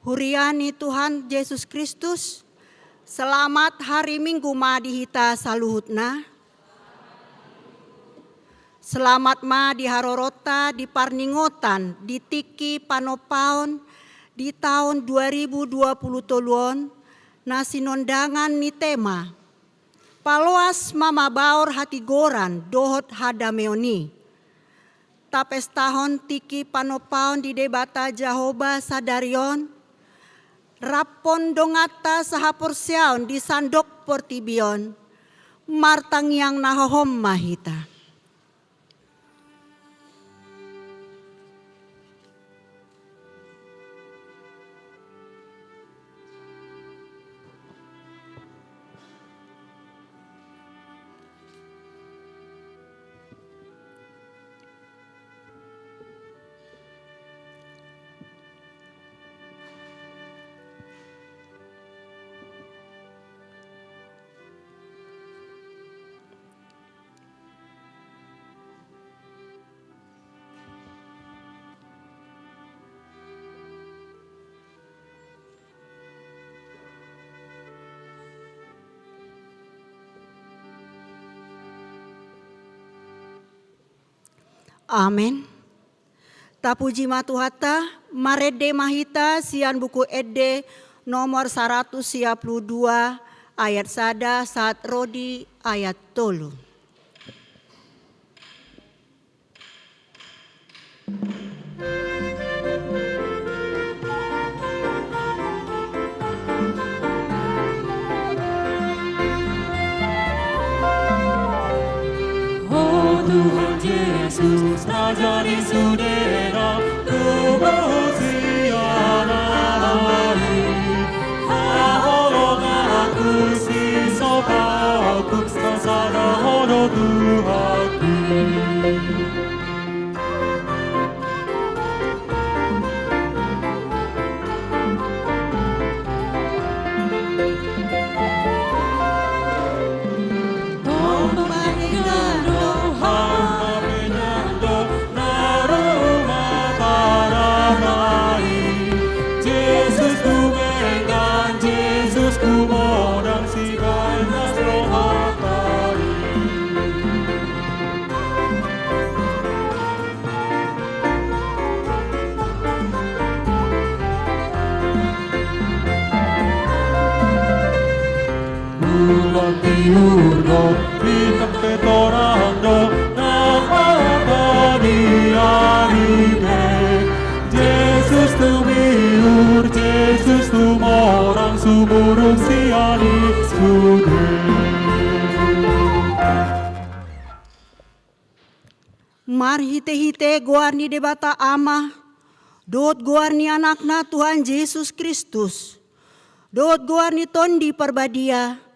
Huriani Tuhan Yesus Kristus, selamat hari Minggu ma dihita saluhutna. Selamat ma diharorota di parningotan di tiki panopaon di tahun 2020 toluon nasi nondangan ni tema Paloas mama baor hati goran dohot hadameoni. Tapes tahun tiki panopaon di debata Jahoba sadarion. Rapon dongata sahapor siaon di sandok portibion. Martang yang nahohom mahita. Amin. Tapuji matuhata, marede mahita sian buku ede nomor 152 ayat sada saat rodi ayat tolu. Tuhan Yesus Raja di sudera tubuh sianai haholong aku si sopaku sasana hono Tuhanku. Tiurgo, bintang petorando, namabaniaribe. Yesus tu miur, Yesus tu morang sumurung siani sude. Mar hite-hite guarni debata ama, dot guarni anakna Tuhan Yesus Kristus, dot guarni tondi perbadia,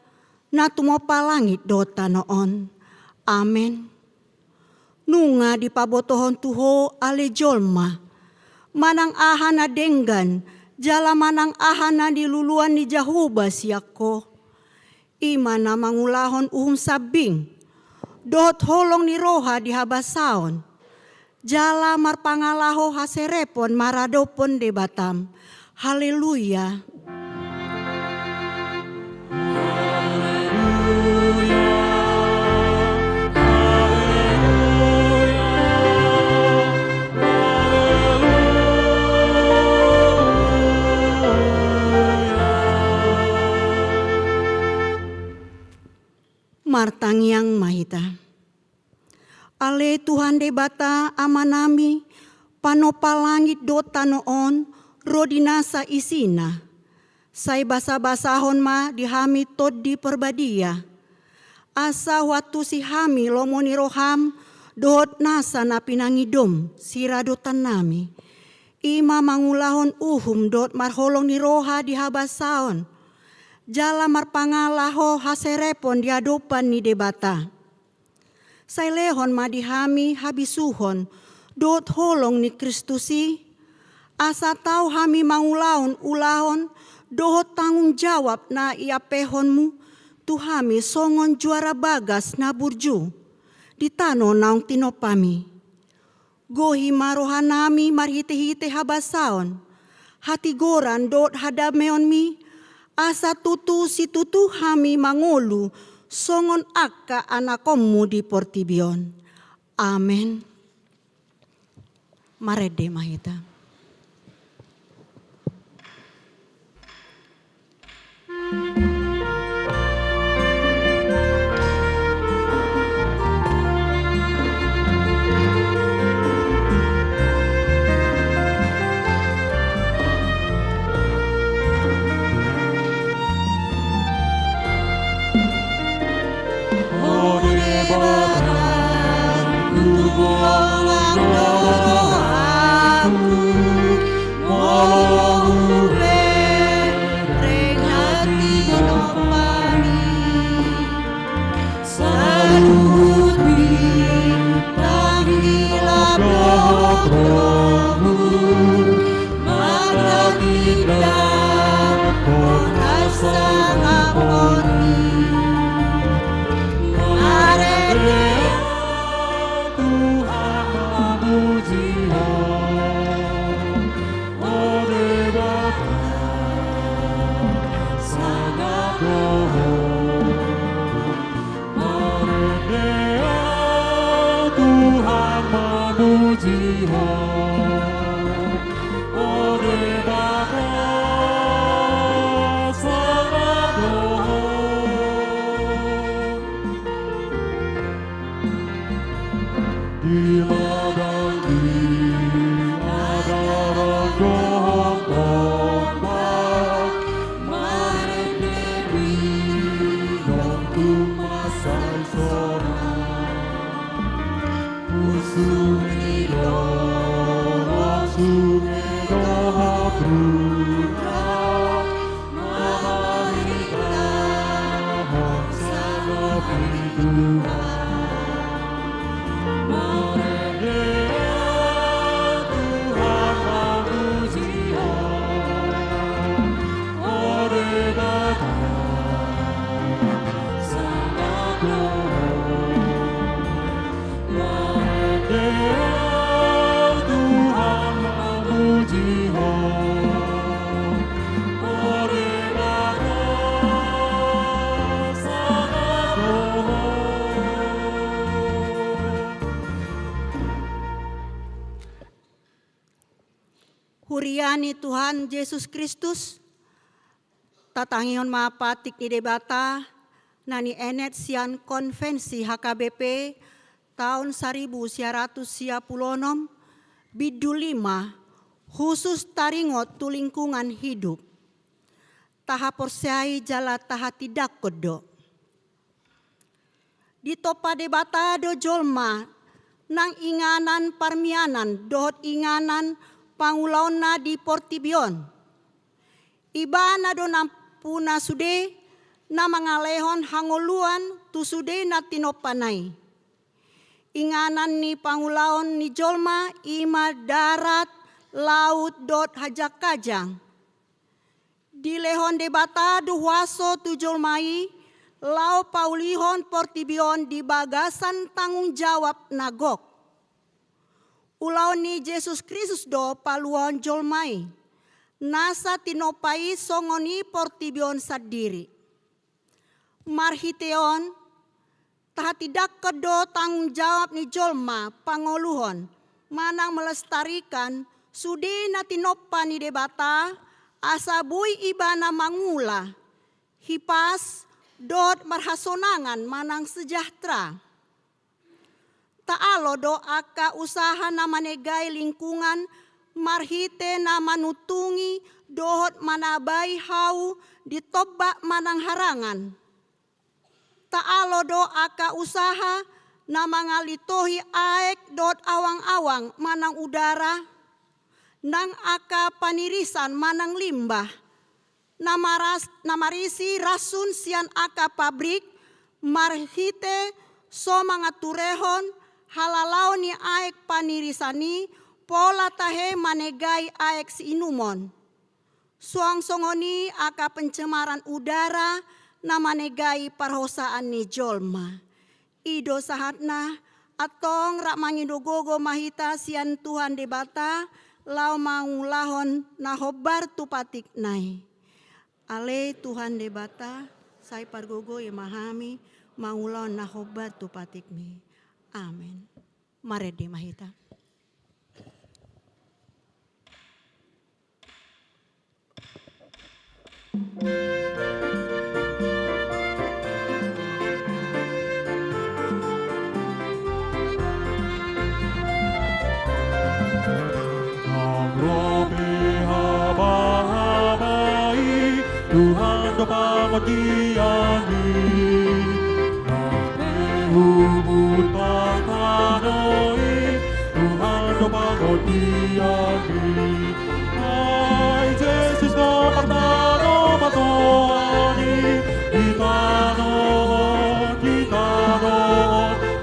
na tumopa langit dota noon. Amen. Nunga di pabotohon tuho ale jolma. Manang ahana denggan, jala manang ahana di luluan ni Jahoba siako. Imana mangulahon uhum sabing. Dot holong ni roha di habasaon. Jala marpangalaho haserepon maradopon debatam. Haleluya. Martang yang mahita. Ale Tuhan debata amanami panopa langit dota noon rodinasa isina. Say basa-basahon ma dihami tod di perbadia. Asa watu si hami lomoni roham dohot nasa na pinangidom siradotan nami. Ima mangulahon uhum dot marholong ni roha di habasaon. Jala marpangalaho haserepon diadopan ni debata. Say lehon madihami habisuhon dot holong ni Kristusi. Asa tau hami mangulahon ulahon dohot tanggung jawab na iapehonmu. Tuhami songon juara bagas na burju. Ditano naung tinopami. Gohi marohanami marhite-hite habasaon. hati goran dot hadameon mi, asa tutu si tutu hami mangolu, songon akka anakommu di portibion. Amen. Marede mahita. Huriani Tuhan Yesus Kristus, tatangion mapatik ni debata, nani enet sian konvensi HKBP tahun 1996, bidu 5, khusus taringot tu lingkungan hidup. Taha porsiai jala taha tidak kodo. Di topa debata do jolma, nang inganan parmianan dohot inganan pangulauna di portibion. Ibana do nampuna sude na mangalehon hangoluan tu sude na tinopanay. Inganan ni pangulaon ni jolma ima darat laut dot hajak kajang. Di lehon debata do waso tu jolmai lau paulihon portibion di bagasan tanggung jawab nagok. Ulau ni Yesus Kristus do paluan jolmai, nasa tinopai songoni portibion sadiri. Marhiteon, taha tidak kedo tanggung jawab ni jolma pangoluhon, manang melestarikan sudi na tinopa ni debata, asabui ibana mangula, hipas dot marhasonangan manang sejahtera. Taalo do aka usaha na manegai lingkungan marhite na manutungi dohot manabai hau ditobak manang harangan. Taalo do aka usaha na mangalitohi aek dot awang-awang manang udara, nang aka panirisan manang limbah, namarisi rasun sian aka pabrik, marhite so mangaturehon halalau ni aek panirisani pola tahe manegai aek si inumon. Suang songoni aka pencemaran udara na manegai parhosaan ni jolma. Ido sahatna atong rak mangidogogo mahita sian Tuhan debata lau mangulahon na hobar tu patik nai. Ale Tuhan de bata, sai pargogo ya mahami, mangulahon na hobar tu patik mi. Amin. Mare de mahita. Tuhan doa diani, hubut tanoi, Tuhan doa diani. Ai Yesus no partano matoni, ditano,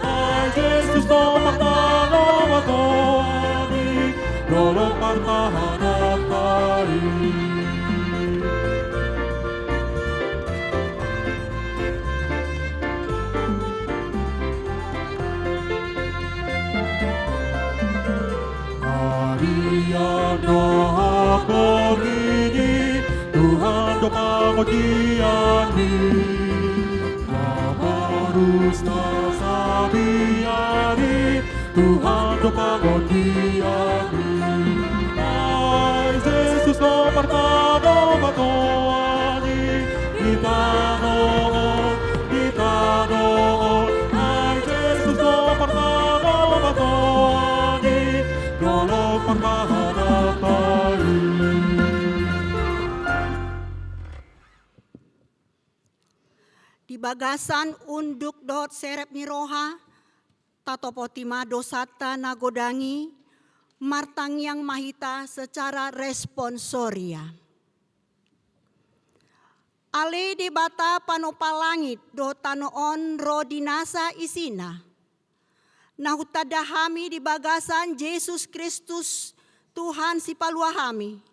ai Yesus no partano matoni, dolong partano tari. Doa pogini, Tuhan doa pogini, Amarus nasabiani, Tuhan doa pogini. Ai Yesus no partano matoni, ditano, ai Yesus no partano matoni, dolong partano. Di bagasan unduk dot serep ni roha, tatopotima dosata nagodangi, martang yang mahita secara responsoria. Ale de bata panopalangit do tanoon rodinasa isina. Nahutadahami di bagasan Yesus Kristus Tuhan si paluahami.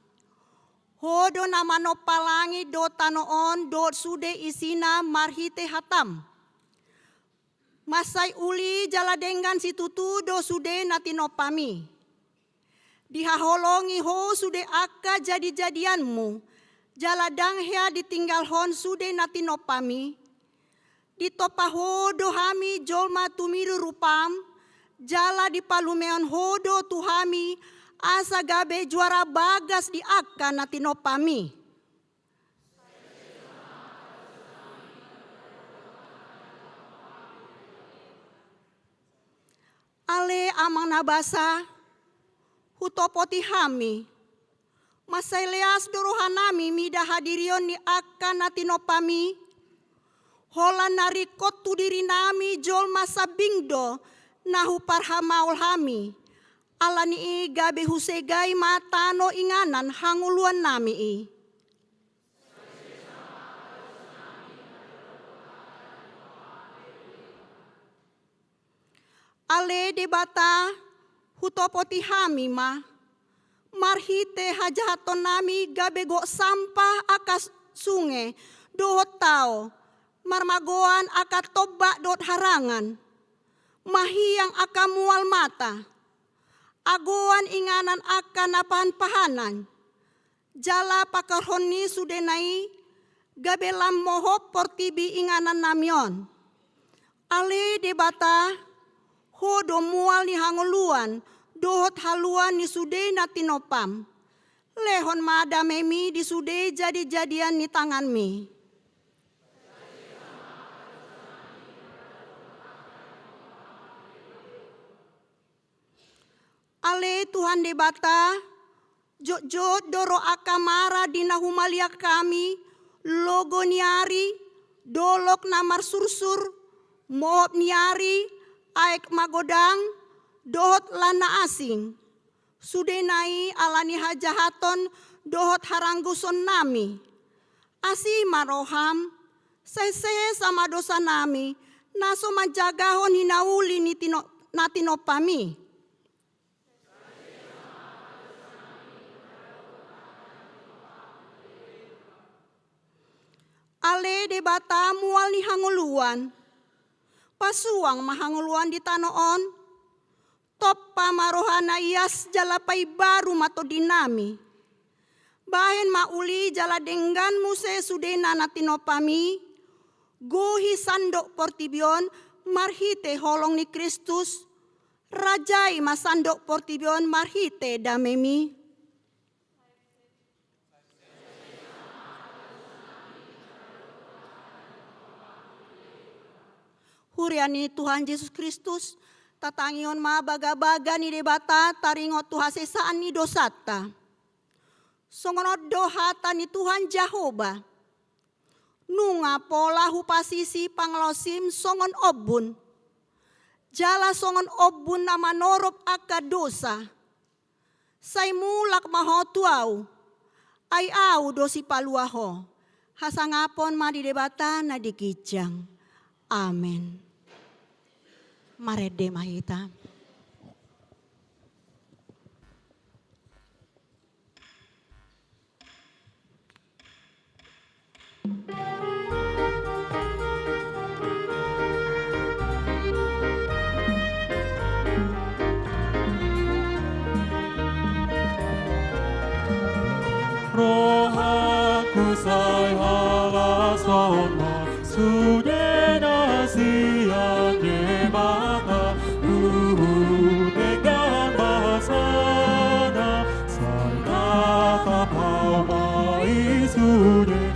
Hodo namano palangi do tanoon do sude isina marhite hatam. Masai uli jala dengan si tutu do sude natinopami. Dihaholongi ho sude akka jadi-jadianmu. Jala danghya ditinggal hon sude natinopami. Ditopaho do hami jolma tumiru rupam. Jala dipalumeon hodo tuhami. Asa gabe juara bagas di akka natinopami. Ale amang nabasa hutopoti hami. Masaileas dorohanami mida hadirion ni akka natinopami. Hola narikot tu diri nami jol masa bingdo nahu parhamaul hami. Alani gabe husegai matano inganan hanguluan nami. Ale debata hutopoti hami ma. Marhite hajahaton nami gabe go sampah akas sungai dohot tao. Marmagoan akat tobak dot harangan. Mahiyang akamual mata. Agoan inganan akan napan pahanan. Jala pakarhoni sudenai gabelam mohop portibi inganan namion. Ale debata hodo mual ni hanguluan dohot haluan ni sude natinopam. Lehon madamemi di sude jadi-jadian ni tangan mi. Ale Tuhan debata, jot-jot doro akamara dina humalia kami, logo niari, dolok namar sursur, mohop niari, aek magodang, dohot lana asing. Sudenai alani hajahaton, dohot harangguson nami. Asi maroham, sese sama dosa nami, naso majagahon hinauli natinopami. Ale debata mual ni hanguluan. Pasuang mahanguluan di tanoon. Top sama rohana ias jalapai baru mato dinami. Bahen mauli jala denggan muse sudena natinopami. Gohi sandok portibion marhite holong ni Kristus. Rajai masandok portibion marhite damemi. Huriani Tuhan Yesus Kristus, tatangion ma baga-baga ni debata taringot Tuhan sesaan ni dosata. Songonot dohata ni Tuhan Jehovah. Nunga pola hupasisi panglosim songon obun. Jala songon obun nama norop aka dosa. Say mulak mahotu au. Ay au dosi paluaho. Hasangapon ma di debata na dikijang. Amen. Marede mahita. Rohaku say halasoma sudena siang debata dengan bahasana say katapau maisude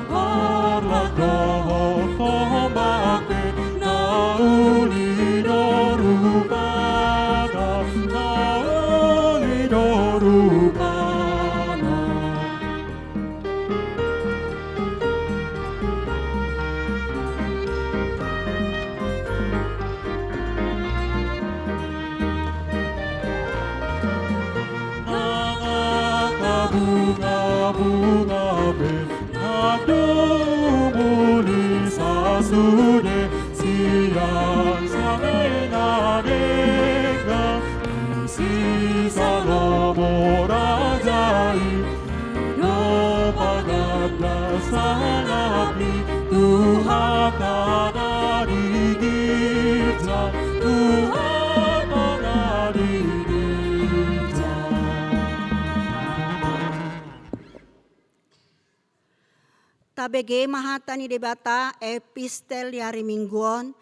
naharlah doho tombake nauli dorupana nauli dorupana. Bunga benadumuli sasude siang sangai nadega isi salomo rajai no paganda sanapi Tuhan tanah di gija Tuhan tanah di gija. Tabege mahatani debata epistel yari mingguon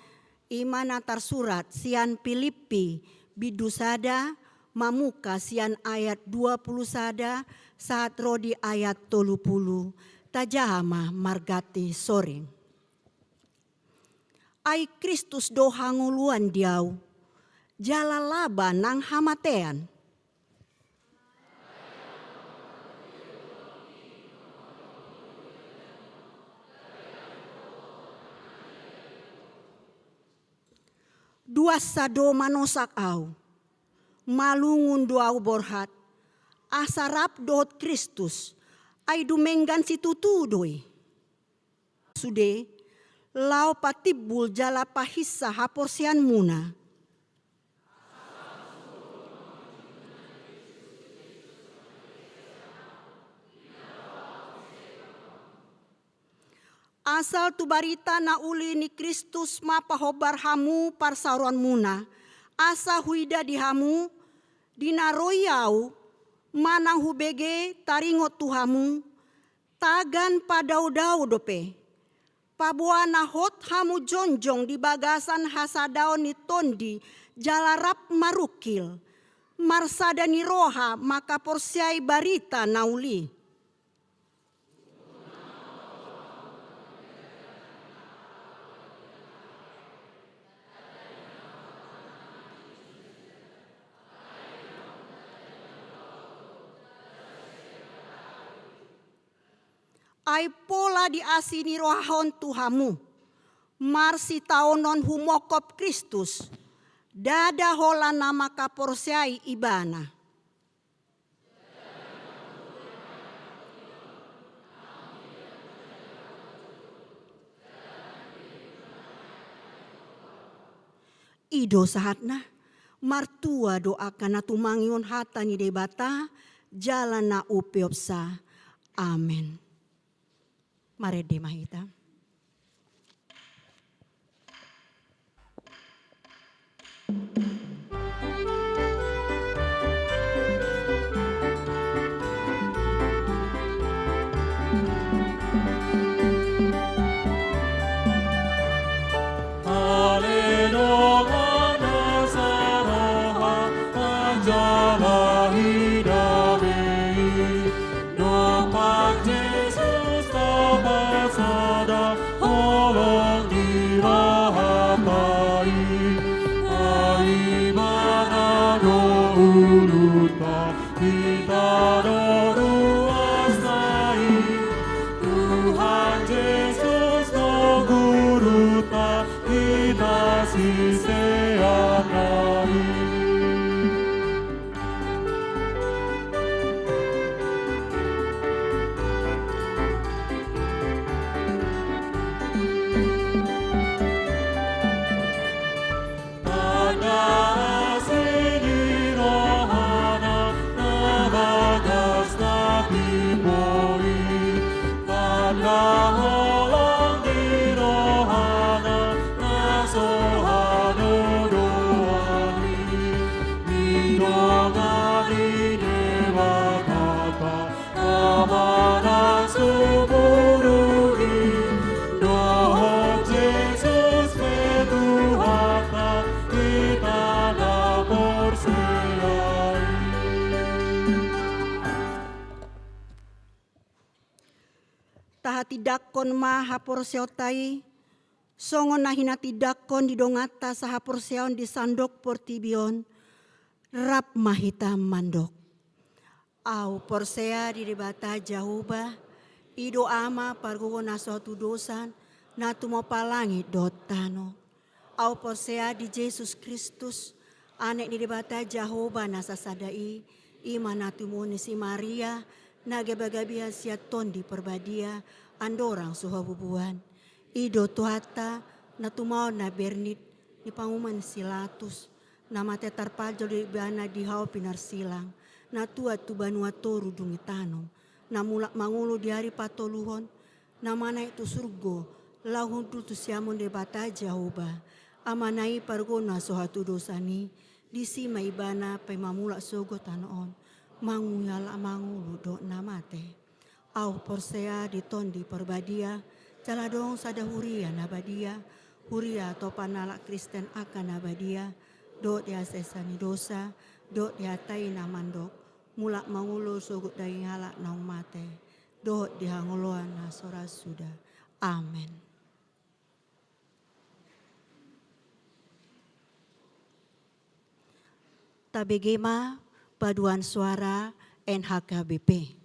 iman antar surat sian Filipi bidu sada mamuka sian ayat 20 sada saat rodi ayat 30 tajahama margati soring. Ai Kristus dohanguluan diau jala laba nang hamatean. Dua sado manosak au, malungun doau borhat, asarap dohot Kristus, ay dumenggan si tutudoi. Sude, lau patibul jala pahisa haporsian muna. Asal tu barita na uli ni Kristus mapahobar hamu parsaron muna. Asa huida di hamu, dinaroyau, manang hubege taringot tuhamu, tagan padau-dau dope. Pabuana hot hamu jonjong di bagasan hasadao ni tondi, jalarap marukil. Marsada ni roha maka porsiai barita nauli. Ai pola di asini rohahon tuhamu, marsi taonon humokop Kristus, dada hola nama kaporsiai ibana. Ido sahatna, martua doakan na tumangion hata ni debata, jalan na upiopsa. Amen. Marede mahita. Hati dakon maha porseotai, songon na hinati dakon di dongata saha porseon di sandok portibion, rap mahita mandok. Au porsea di debata jahuba, ido ama pargogo na suatu dosan, na tumo palangi dotano. Au porsea di Yesus Kristus, anek di debata jahoba na sasadai, ima na tumoni si Maria, na gabagabia siaton di perbadia, andorang suhabubuan. Ido tuhata, na tumau na bernit, di panguman silatus, na mate tarpajol di bana di hau pinar silang. Na tua tu banua toru dungi tanom, na mulak mangulu di hari patoluhon, na mana itu surgo, lahun tu siamun de bata jahoba, amanai pargona sohatu dosani, di sima ibana pemamulak sogo tanoon, manguyala mangulu do namate. Au porsea di tondi perbadia, caladong sadahuria nabadia, huria topanala Kristen akan nabadia, do dia sesani dosa, do dia tai namandok, mulak mangulu sogut daging halak naung mate, do dihangoloan na sora sudah. Amin. Tabegema paduan suara NHKBP.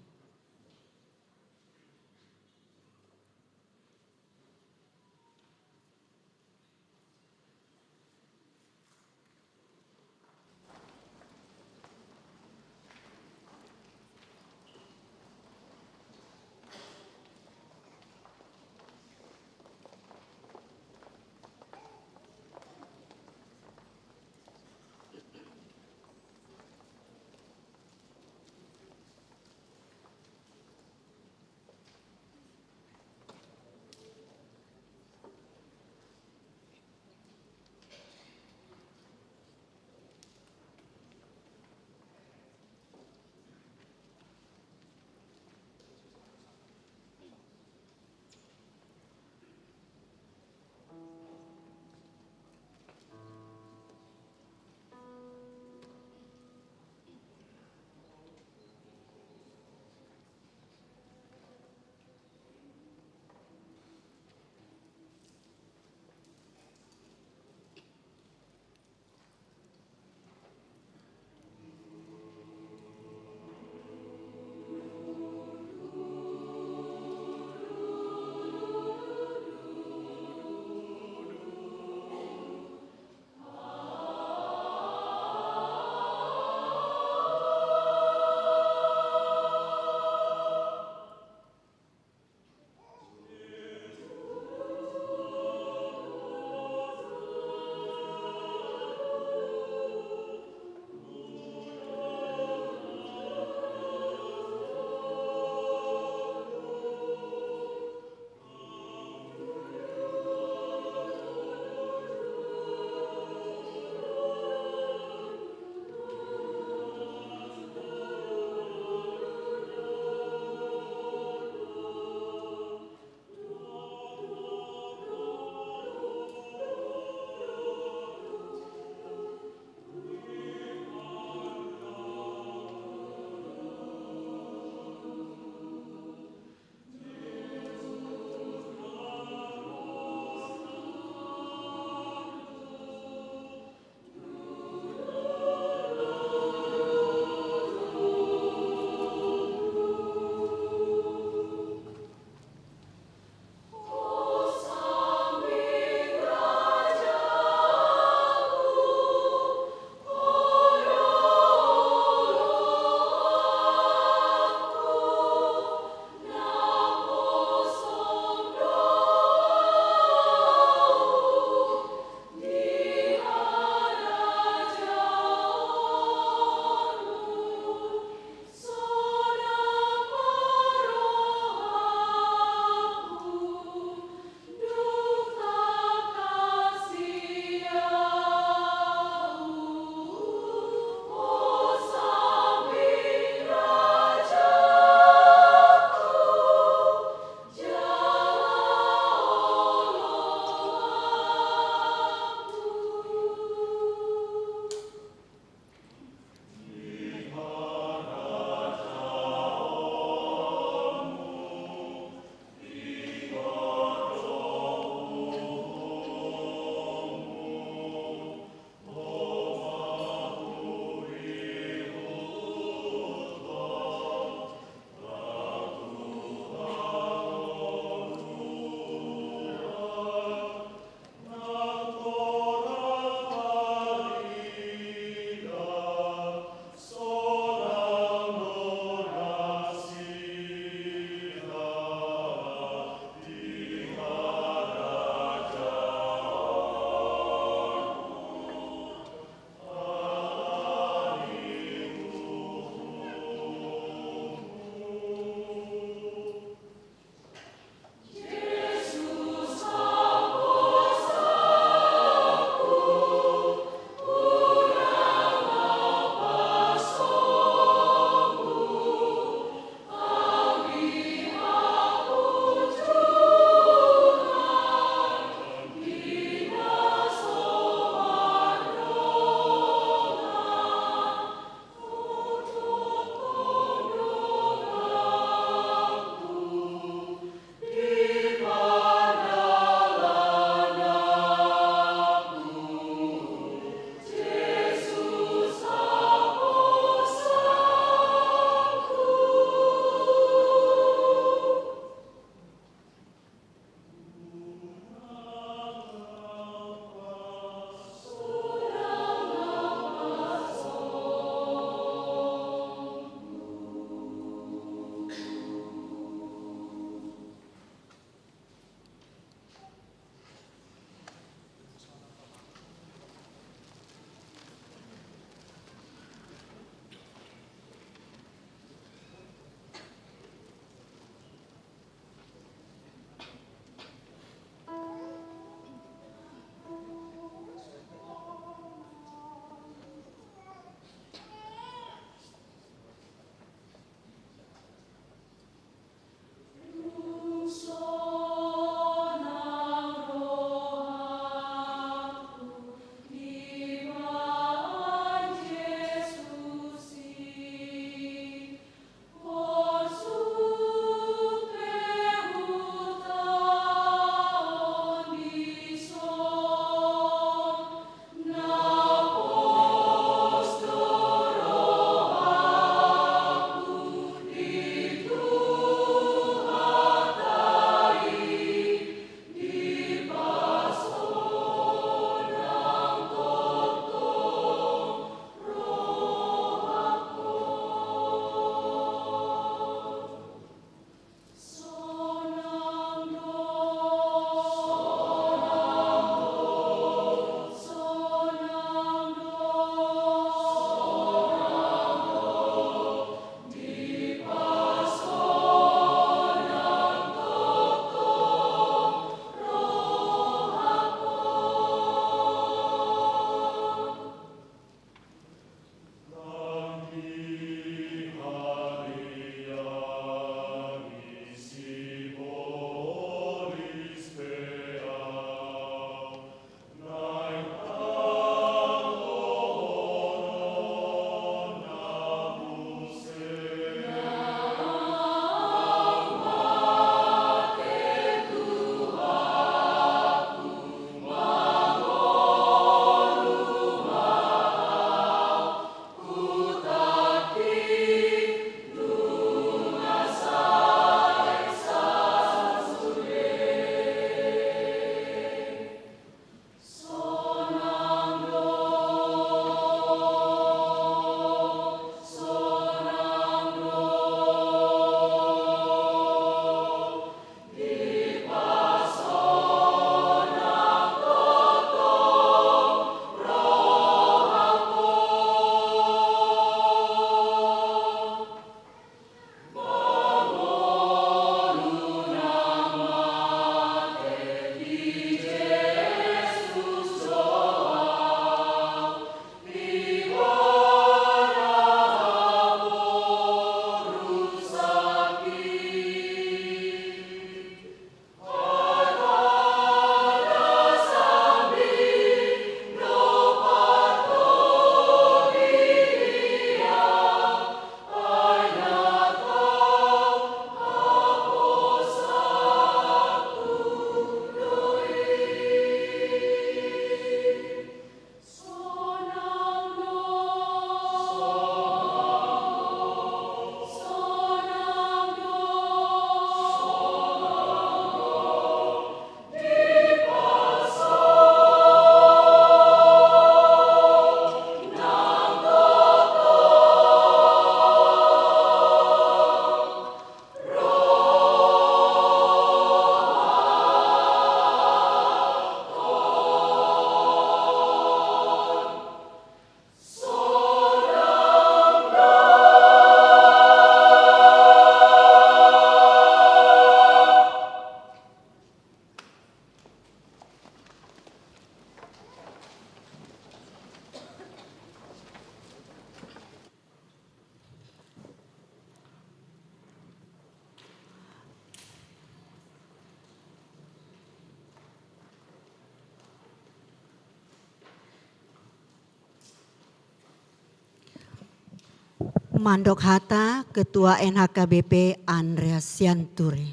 Kumandok Hatta, Ketua NHKBP Andreas Sianturi.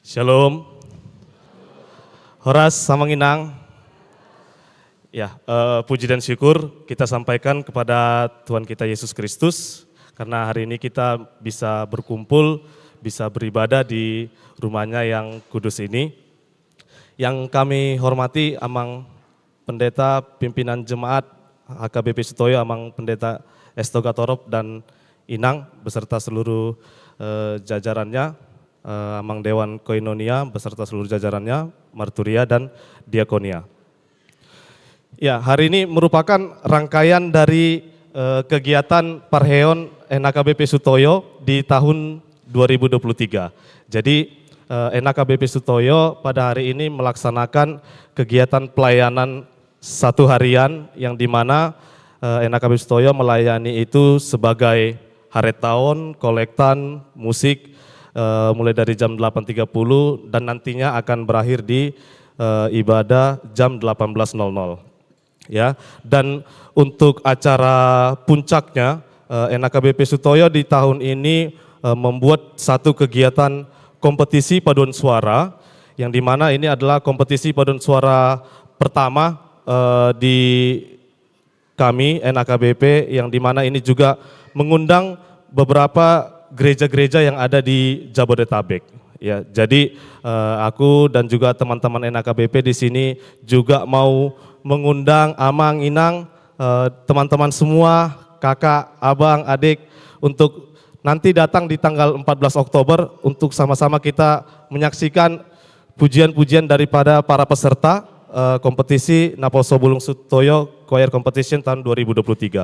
Shalom. Horas Samanginang. Ya, puji dan syukur kita sampaikan kepada Tuhan kita Yesus Kristus karena hari ini kita bisa berkumpul, bisa beribadah di rumahnya yang kudus ini. Yang kami hormati Amang Pendeta Pimpinan Jemaat HKBP Sutoyo, Amang Pendeta Estoga Torop dan Inang beserta seluruh jajarannya, Amang Dewan Koinonia beserta seluruh jajarannya, Marturia dan Diakonia. Ya, hari ini merupakan rangkaian dari kegiatan Parheon NHKBP Sutoyo di tahun 2023. Jadi NHKBP Sutoyo pada hari ini melaksanakan kegiatan pelayanan satu harian yang dimana NHKBP Sutoyo melayani itu sebagai haretaon, kolektan, musik mulai dari jam 8.30 dan nantinya akan berakhir di ibadah jam 18.00. Ya, dan untuk acara puncaknya NHKBP Sutoyo di tahun ini membuat satu kegiatan kompetisi paduan suara yang dimana ini adalah kompetisi paduan suara pertama di kami NHKBP yang dimana ini juga mengundang beberapa gereja-gereja yang ada di Jabodetabek. Ya, jadi aku dan juga teman-teman NHKBP di sini juga mau mengundang Amang, Inang, teman-teman semua, kakak, abang, adik untuk nanti datang di tanggal 14 Oktober untuk sama-sama kita menyaksikan pujian-pujian daripada para peserta kompetisi Naposo Bulung Sutoyo Choir Competition tahun 2023.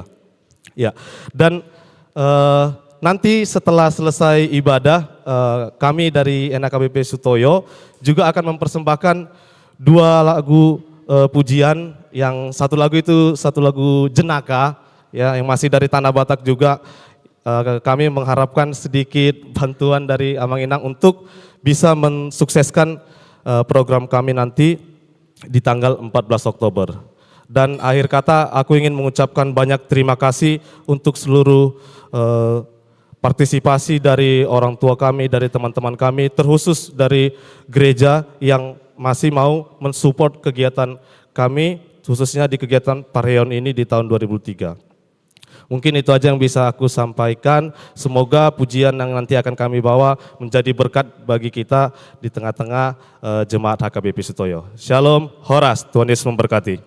Ya, dan nanti setelah selesai ibadah, kami dari NHKBP Sutoyo juga akan mempersembahkan 2 lagu pujian, yang satu lagu itu satu lagu Jenaka, ya, yang masih dari Tanah Batak juga. Kami mengharapkan sedikit bantuan dari Amang Inang untuk bisa mensukseskan program kami nanti di tanggal 14 Oktober. Dan akhir kata aku ingin mengucapkan banyak terima kasih untuk seluruh partisipasi dari orang tua kami, dari teman-teman kami, terkhusus dari gereja yang masih mau mensupport kegiatan kami, khususnya di kegiatan Parheon ini di tahun 2003. Mungkin itu aja yang bisa aku sampaikan. Semoga pujian yang nanti akan kami bawa menjadi berkat bagi kita di tengah-tengah jemaat HKBP Sutoyo. Shalom, Horas, Tuhan Yesus memberkati.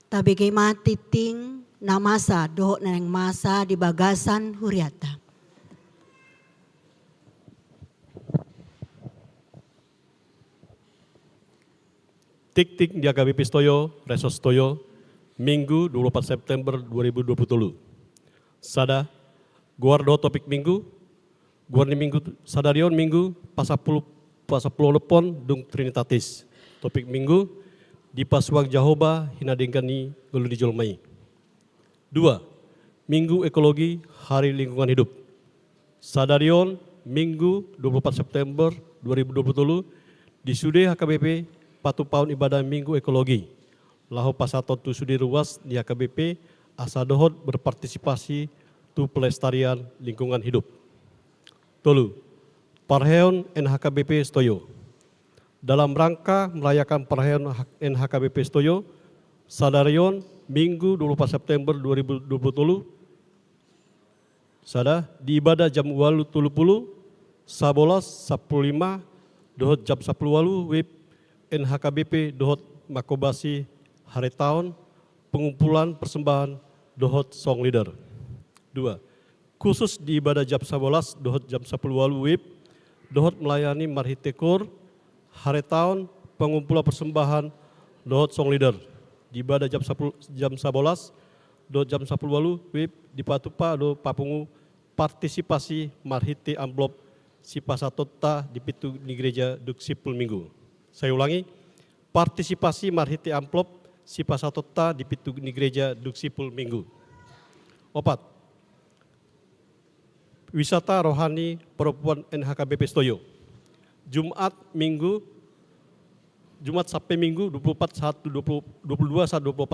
Tabege mati ting namasa dohok neng masa di bagasan huriata. Tik-tik di HKBP Sutoyo, Resos Sutoyo, Minggu 24 September 2020. Sada, guardo topik Minggu, guarni Minggu, sadarion Minggu, pasapuluh lepon, dung Trinitatis. Topik Minggu, di Paswag Jahoba, hinadingkani gulu di Jolmai. 2. Minggu Ekologi, Hari Lingkungan Hidup. Sadarion, Minggu 24 September 2020, di Sude HKBP, Patu Paun Ibadah Minggu Ekologi. Lahu pasaton tu sudi ruas di HKBP, asadohot berpartisipasi tu pelestarian lingkungan hidup. Tolu, Parheon NHKBP Sutoyo. Dalam rangka merayakan Parheon NHKBP Sutoyo, sadarion Minggu 24 September 2020, sada di ibadah jam 8.30, sabolas 15, dohot jam 10 wib NHKBP dohot makobasi hari tahun pengumpulan persembahan dohot song leader. 2. Khusus di ibadah jam 11 dohot jam 10 wib dohot melayani marhitekor hari tahun pengumpulan persembahan dohot song leader. Di ibadah jam 11 dohot jam 10 wib di Patupa do papungu partisipasi marhite amplop si pasatota di pitu di gereja Duksipul Minggu. Saya ulangi, partisipasi marhite amplop si pasatota di pitu di gereja Duksipul Minggu. 4. Wisata rohani perempuan NHKBP Sutoyo. Jumat Minggu Jumat sampai Minggu 22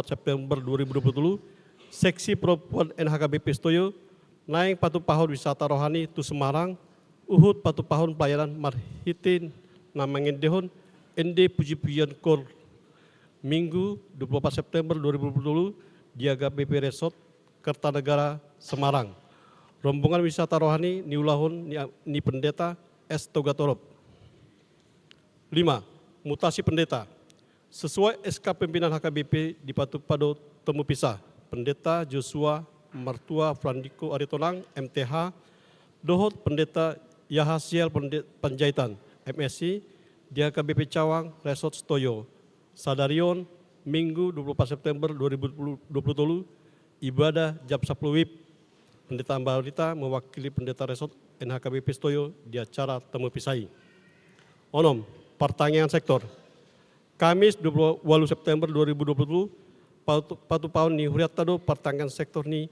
September 2020, Seksi Perempuan NHKBP Stoyo, Naing Patu Pahun Wisata Rohani Tu Semarang, Uhud Patu Pahun Pelayanan Marhitin Namangin Dehon, ND Puji-Pujian Kor, Minggu 24 September 2020, di HKBP Resort Kertanegara Semarang. Rombongan wisata rohani Niulahun ni Pendeta S. Togatorop. 5. Mutasi pendeta. Sesuai SK pimpinan HKBP di Patu Pado Temu Pisah, Pendeta Joshua Martua Frandiko Aritonang, MTH, Dohot Pendeta Yahasiel Panjaitan, MSc, di HKBP Cawang, Resort Stoyo, Sadarion, Minggu 24 September 2020, ibadah jam 10 WIB, Pendeta Ambarita mewakili Pendeta Resort NHKBP Stoyo di acara Temu Pisai. Onom, pertanyaan sektor. Kamis 28 September 2020, Patu Paun ni Huriatado pertanyaan sektor ni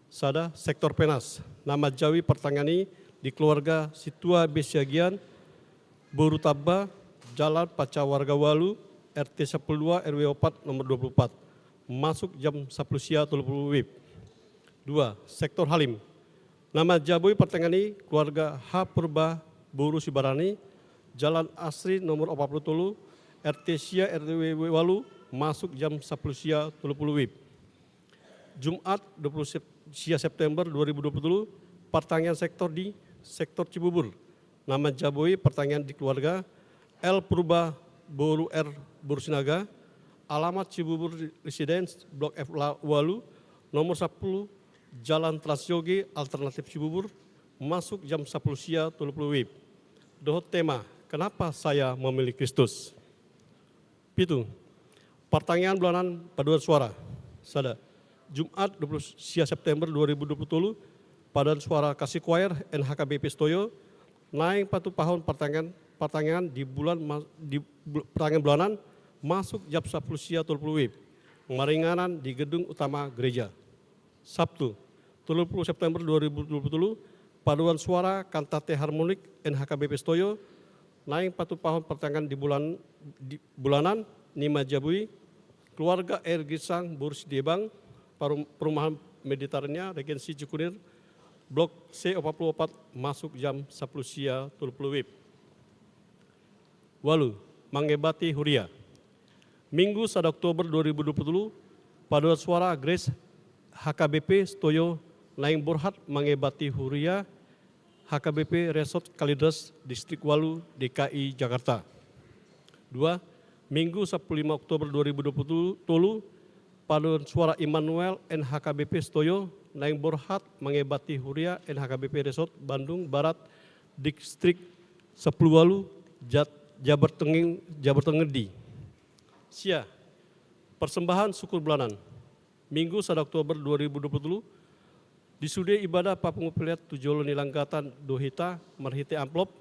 Sada sektor penas. Nama Jawi pertanyaan ni di keluarga Situa Besiagian, Boru Tabba, Jalan Paca Warga Walu, RT 12 RW 4 nomor 24. Masuk jam 10 siang 30 WIB. 2. Sektor Halim. Nama Jaboi pertanyaan ni keluarga H. Purba Boru Sibarani, Jalan Asri nomor 40, RT Sia RW Walu, masuk jam 10 siang 30 WIB. Jumat 20 September 2020, pertanyaan sektor di sektor Cibubur. Nama Jaboi pertanyaan di keluarga L. Purba Boru R. Boru Sinaga, alamat Cibubur Residence, Blok F Walu, nomor 10, Jalan Transyogi Alternatif Cibubur, masuk jam 10 siang 30 WIB. Dohot tema, kenapa saya memilih Kristus? 7. Pertanyaan bulanan paduan suara. Sada. Jumat 20 September 2020, paduan suara kasih choir NHKBP Stoyo, Naing Patu Pahun pertanyaan di pertanyaan bulanan, masuk jam 10 siang 30 WIB. Maringanan di gedung utama gereja. Sabtu 30 September 2020, paduan suara kantate harmonik NHKBP Stoyo, Naing Patu Pahun pertanyaan di bulanan Nima Jabui, keluarga Air Gisang Burus Debang, perumahan Mediterania, Regensi Cikunir, Blok C44, masuk jam 10 siang 30 WIB. Walu, Mangebati Huria. Minggu 1 Oktober 2020, paduan suara Grace HKBP Stoyo, Naing Borhat Mangebati Huria, HKBP Resort Kalideres, Distrik Walu, DKI Jakarta. 2. Minggu 15 Oktober 2020, paduan suara Immanuel NHKBP Stoyo, Naing Borhat Mangebati Huria, NHKBP Resort Bandung Barat, Distrik 10 Walu, Jabar Tengedi. Sia, persembahan syukur bulanan. Minggu 1 Oktober 2020, di Sude Ibadah Papungu Peliat Tujolo Nilanggatan Dohita Marhite Amplop,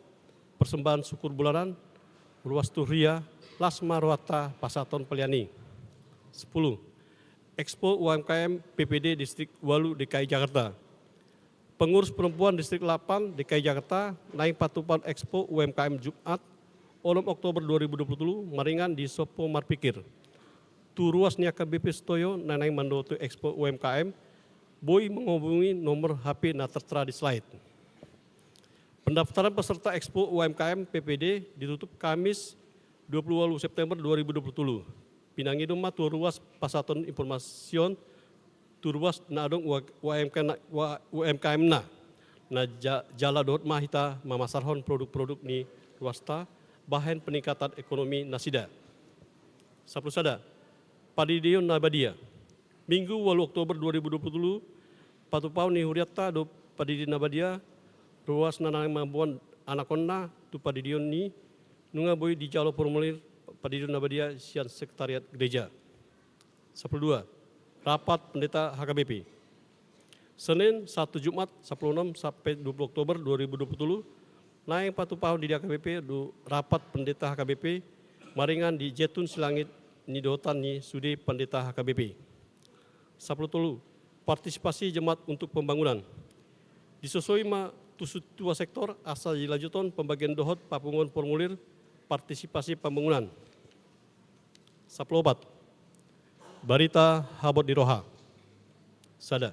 persembahan syukur bulanan, Ruas Turia, Lasma Roata Pasaton Peliani. 10. Expo UMKM PPD Distrik Walu DKI Jakarta. Pengurus Perempuan Distrik 8 DKI Jakarta, Naing Patupan Expo UMKM Jumat, 6 Oktober 2020, Maringan di Sopo Marpikir. Tu ruas nia KBP Stoyo, Naing Mandoto Expo UMKM, Boy menghubungi nomor HP na tertera di slide. Pendaftaran peserta Expo UMKM PPD ditutup Kamis 28 September 2020. Pinangido ma tu ruas pasaton informasion tu ruas na adong UMKM na jala dot mahita mamasarhon produk-produk ni ruasta bahan peningkatan ekonomi nasida. Sapru sada, Padidion Nabadia. Minggu 8 Oktober 2020, Patu Pau ni Huriata do Padidion Nabadia, ruas nanang mambuan anakonna tu Padidion ni, nunga boy di jalo formulir Padidion Nabadia sian sekretariat gereja. 12. Rapat Pendeta HKBP. Senin 1 Jumat 16 sampai 20 Oktober 2020, Naing Patu Pau di HKBP do rapat Pendeta HKBP, Maringan di Jetun Silangit ni dotan ni Sudi Pendeta HKBP. 10. Partisipasi jemaat untuk pembangunan. Disesuai ma tua sektor, asal dilanjutan pembagian dohot papungan formulir partisipasi pembangunan. Saplobat. Barita habot di roha. Sada.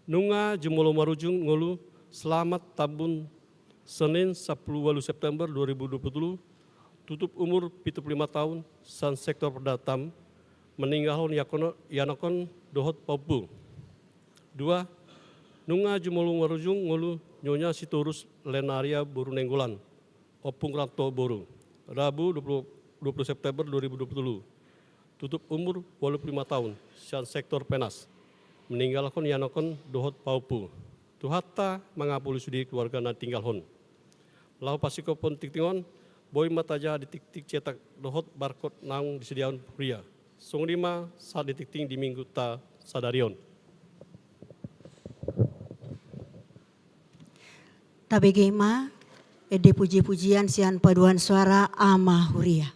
Nunga jumolo marujung ngolu selamat tabun Senin 10 September 2020 tutup umur 75 tahun san sektor perdatam meninggalon yanakon dohot paupu. 2. Nunga jumolo marujung ngolu nyonya sitorus lenaria boru nenggolan opung ranto boru. Rabu 20 September 2020 tutup umur 85 tahun san sektor penas meninggalkan yanakon dohot paupu. Tuhata mangapulu sudi keluarga na tinggal hon. Lau pasiko pon tiktingon, boy mataja di tik cetak dohot barcode naung disediakan pria. Song 5 saat ditikting di minggu ta sadarion. Tabegema, ede puji-pujian sian paduan suara ama huria.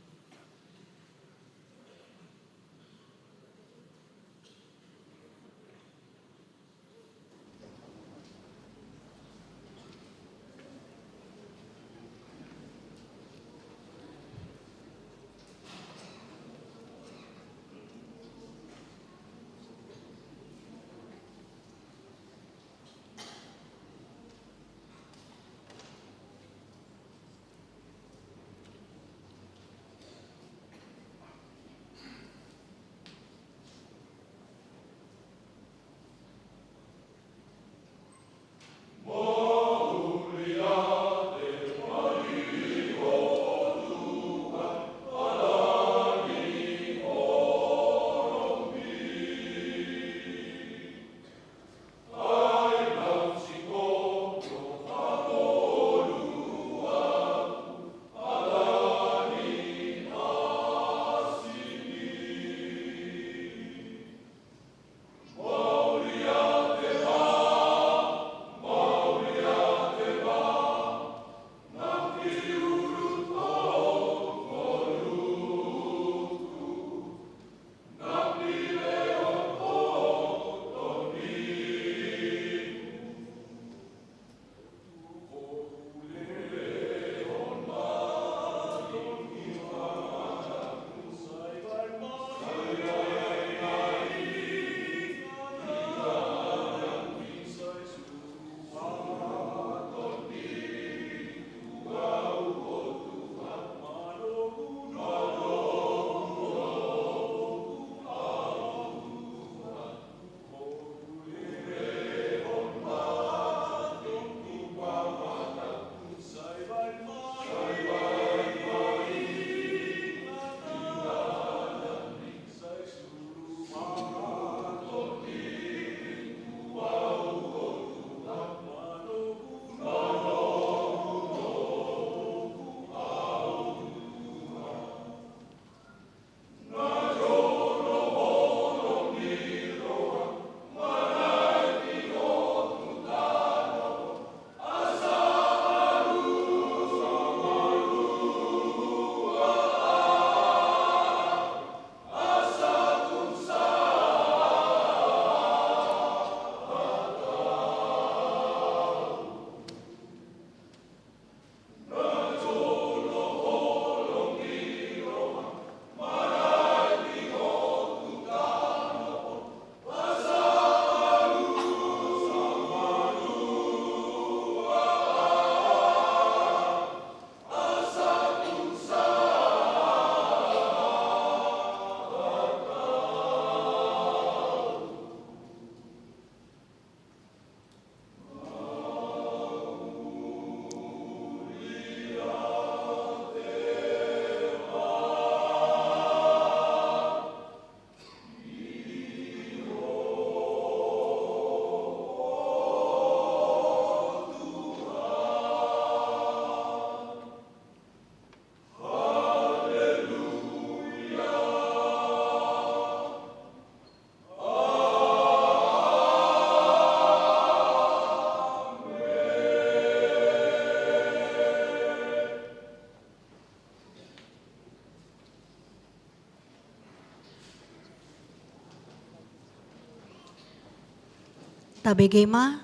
Tabegema,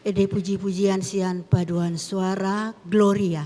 ede puji-pujian sian paduan suara Gloria.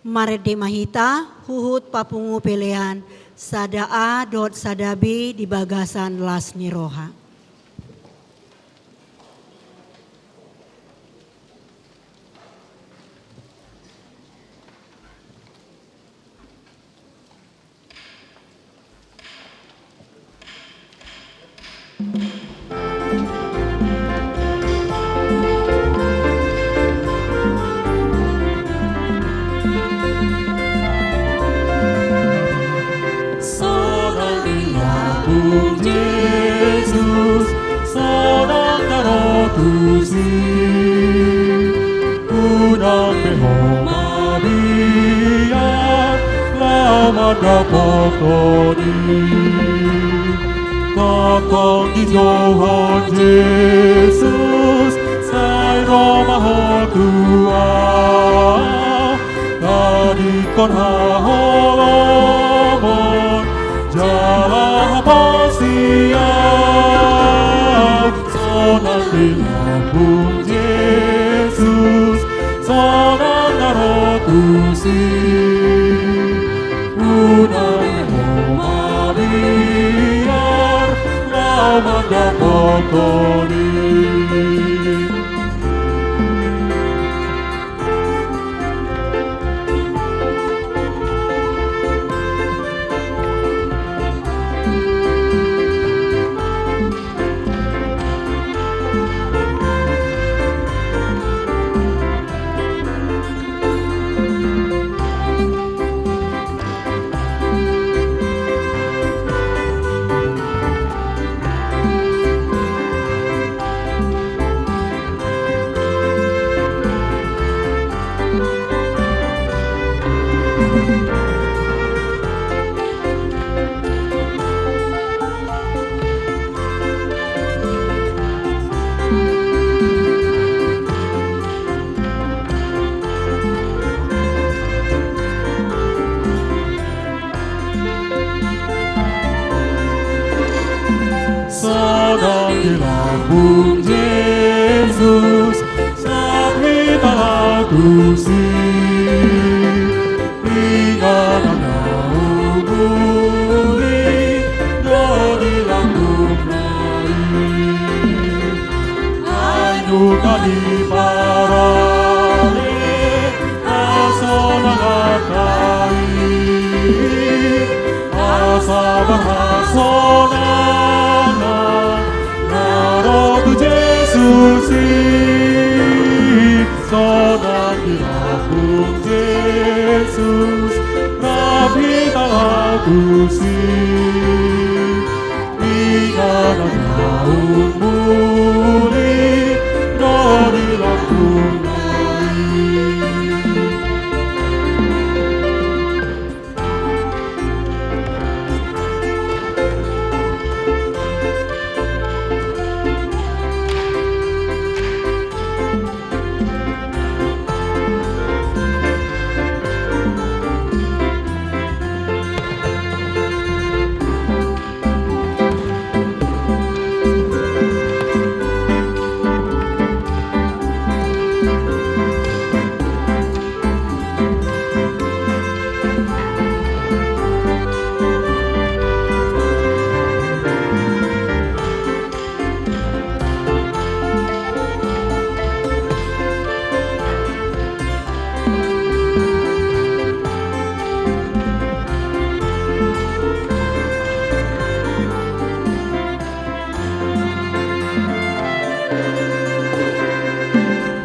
Marede mahita, huhut papungu pelehan, sada A dot sada B di bagasan las niroha. Yesus, seorang darah kusih, unang behomarian, laman dapokoni, kakang di Johan Yesus, sai Roma tua, tadi kon haholomon, jalan pasian, sonang di lambung Yesus, sonang darah kusih, unang homarian, laman dapokoni. Sonang di lambung Yesus, saat kita kusih, ingatan umuri, dari lambung naik, ainu kali parale, asonang akai, asa bahasona. Sonang di lambung Yesus, Nabi tak kusih, ingatan umuri, dari lambung naik.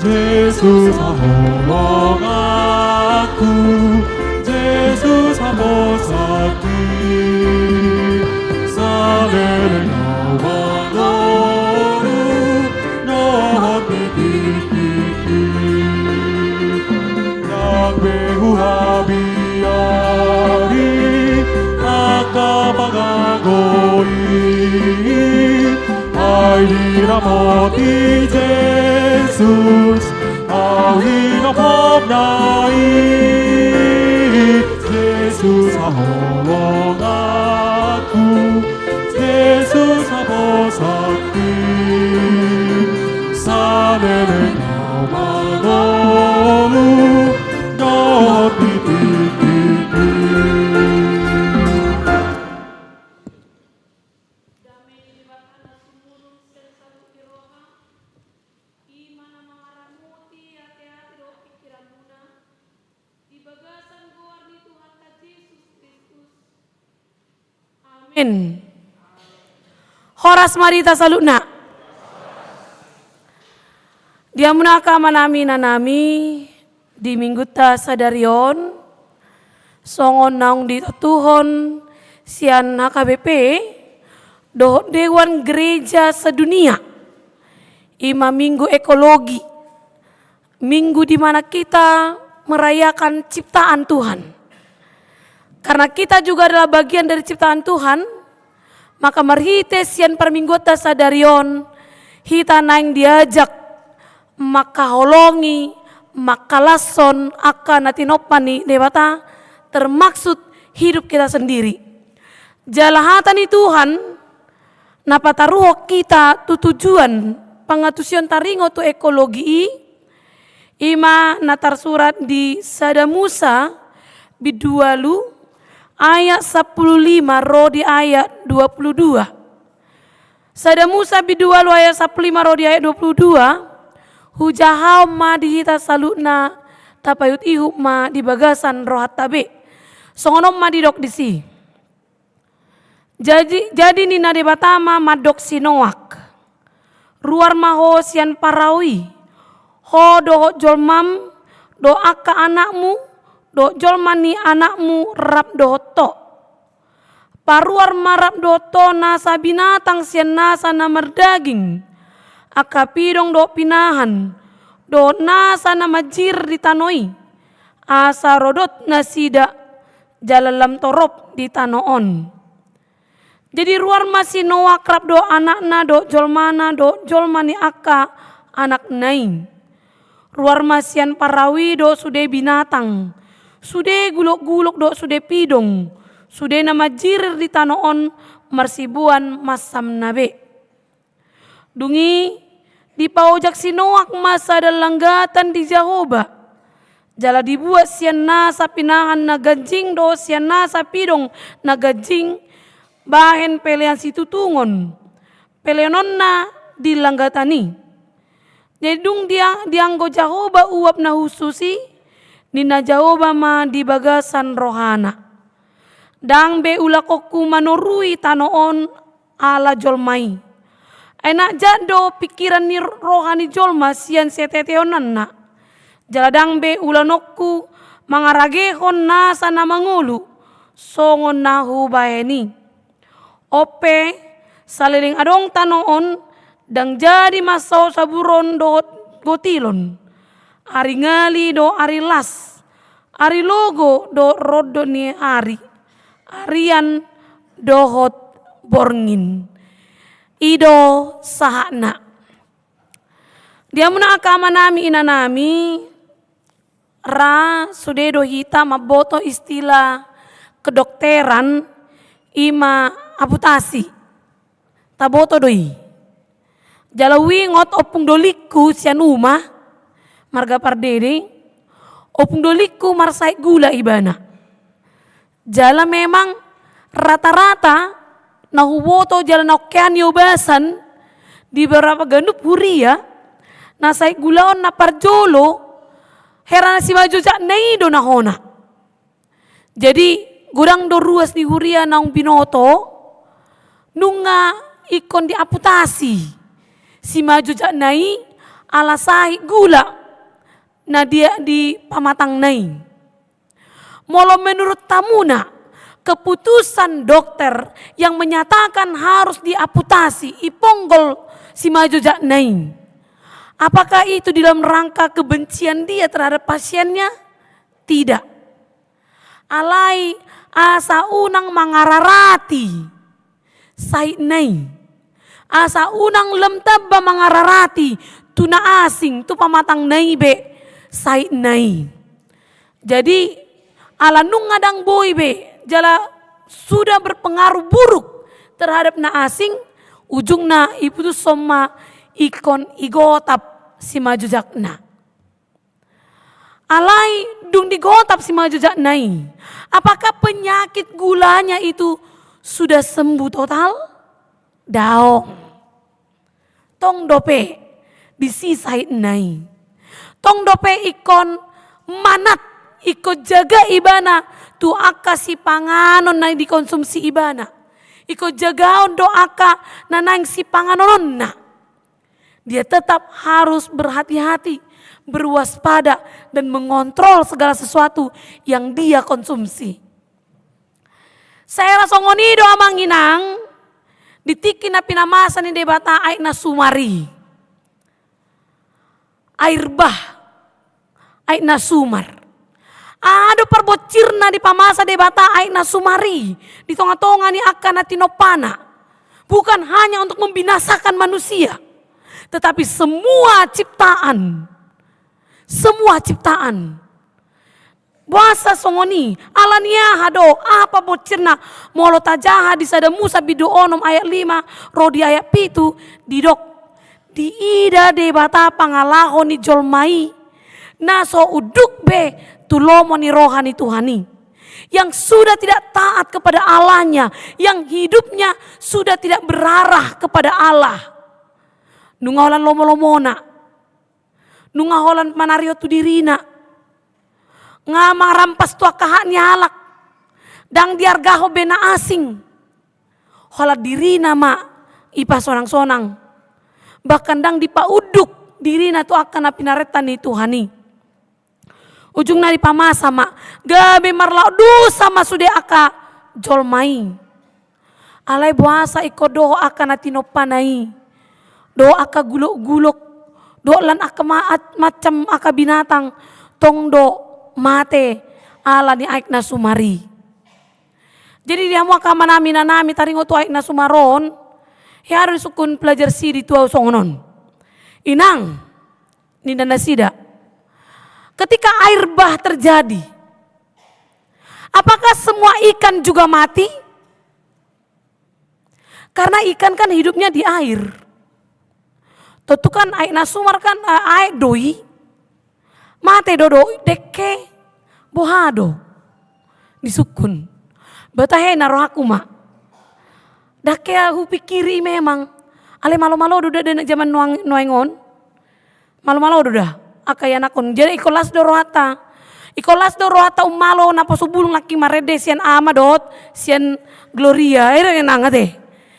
Yesus menolong aku, Yesus sakit, saleleng awang nohon titi-titi, yang behu habiari, akapagagoi, ay diramoti Jesus, awi napop nai, Jesus menolong aku, Jesus sakti, saleleng awang nohon titi. amin. Horas marita salutna. Dia munaka manami nanami di minggu ta sadarion songon naung di Tuhon sian HKBP do Dewan Gereja Sedunia. Ima minggu ekologi. Minggu di mana kita merayakan ciptaan Tuhan. Karena kita juga adalah bagian dari ciptaan Tuhan, maka marhite sian perminggota sadarion, hita naing diajak, maka holongi, maka lason, akan natinopani dewata, termaksud hidup kita sendiri. Jalahatani Tuhan, napataruho kita tujuan, pangatusion taringo tu ekologi, ima natar surat di Sada Musa, bidualu, ayat 15 rodi ayat 22. Sada Musa bidualu ayat 15 rodi ayat 22. Hujahau ma dihita salutna tapayut ihu ma di bagasan rohat tabe. Songonom ma didok disi. Jadi nina debatama madok sinoak. Ruar maho sian parawi. Ho do jolmam do aka anakmu. Do jolmani anakmu rap doto. Paruar marap doto nasa binatang sian nasa na merdaging. Akapidong do pinahan. Do nasa na majir ditanoi. Asa rodot nasida jalalam torop ditanoon. Jadi ruar masih noa krap do anakna do jolmana do jolmani aka anak naing. Ruar masian parawi do sude binatang. Sude gulok-gulok do sude pidong, sude nama jirir di tanoon marsibuan masam nabe. Dungi di paujak sinoak masa dan langgatan di Jahoba. Jala dibuat sian nasa pinahan na gajing do sian nasa pidong na gajing bahen pelean situtungon. Peleanon na di langgatani. Jadi dung dianggo Jahoba uap na hususi. Nina Jahoba ma di bagasan rohana. Dang be ulakoku manorui tanoon ala jolmai. Enak jado pikiran ni rohani jolma sian seteteonan na. Jaladang be ulanokku mangaragehon nasa na mangulu. Songon nahu baeni. Ope saliling adong tanoon dang jadi masau saburon do gotilon. Ari ngali do ari las, ari logo do rodo ni ari, arian dohot borngin, ido sahana. Dia muna akama nami inanami, ra sudedo hita maboto istilah kedokteran ima amputasi, taboto doi. Jalawi ngot opung doliku sian umah. Marga pardede, opung doliku marsai gula ibana. Jala memang rata-rata nahuboto jala nokean yobasan di beberapa gandup huria nasai gulaon na parjolo herana si maju jak neido nahona. Jadi gudang do ruas di huria naung binoto nunga ikon di amputasi si maju jak nai alasahi gula na dia di pamatang nai. Molo menurut tamuna, keputusan dokter yang menyatakan harus diamputasi iponggol si maju jak nai. Apakah itu dalam rangka kebencian dia terhadap pasiennya? Tidak. Alai asa unang mangararati sai nai. Asa unang lemtabba mangararati tuna asing tu pamatang nai be. Sai nai. Jadi ala nung ngadang boy be jala sudah berpengaruh buruk terhadap na asing ujung na ibu tu soma ikon igotap si maju jakna. Alai dung digotap si maju jaknai. Apakah penyakit gulanya itu sudah sembuh total? Daong. Tong dope disisai nai. Tong dope ikon manat, ikon jaga ibana, tu akasi panganon na dikonsumsi ibana. iko jagaon doaka nanang si panganononna. Dia tetap harus berhati-hati, berwaspada dan mengontrol segala sesuatu yang dia konsumsi. Saya rasongoni doa manginang ditiki na pinamasa ni debata ay na sumari. Air bah ay na sumar. Ado parbocirna di pamasa debata ay na sumari. Di tonga-tonga ni akan na tinopana. Bukan hanya untuk membinasakan manusia. Tetapi semua ciptaan. Semua ciptaan. Buasa songoni. Alania hado. Apa bocirna. Molo tajaha di sada Musa bidu onom ayat 5. Rodi ayat 7. Didok. Di ida debata pangalaho ni jolmai. Naso uduk be. Tulomo ni rohani Tuhani. Yang sudah tidak taat kepada Allahnya. Yang hidupnya sudah tidak berarah kepada Allah. Nungaholan lomo-lomona. Nungaholan manario tu dirina. Ngama rampas tua kahaknya halak. Dang diargaho bena asing. Hola dirina ma. Ipa sonang-sonang. Bahkan dang dipauduk. Dirina tu akan apinaretan ni Tuhani. Ujung nari pamasa mak. Gabe marlau dosa masude aka jolmai. Alai buasa iko doho akan atinopanai. Doho aka gulok-gulok. Doho lan aka macam aka binatang. Tong do mate. Ala ni aik na sumari. Jadi dia mau aka manami taringo tu aik na sumaron. Ya harus sukun pelajar sidi tua songonon. Inang. Ninda sida. Ketika air bah terjadi, apakah semua ikan juga mati? Karena ikan kan hidupnya di air. Tentu kan air nasumar kan air doi. Mate dodo deke bohado disukun. Batahe naroh aku mak. Dake aku pikiri memang. Ale malo-malo doda dan zaman nuangon. Malo-malo doda. Akayanakon. Jadi ikolas dorohata. Ikolas dorohata umalo na posubulong laki marede sian amadot, sian gloria. Ere nanga deh.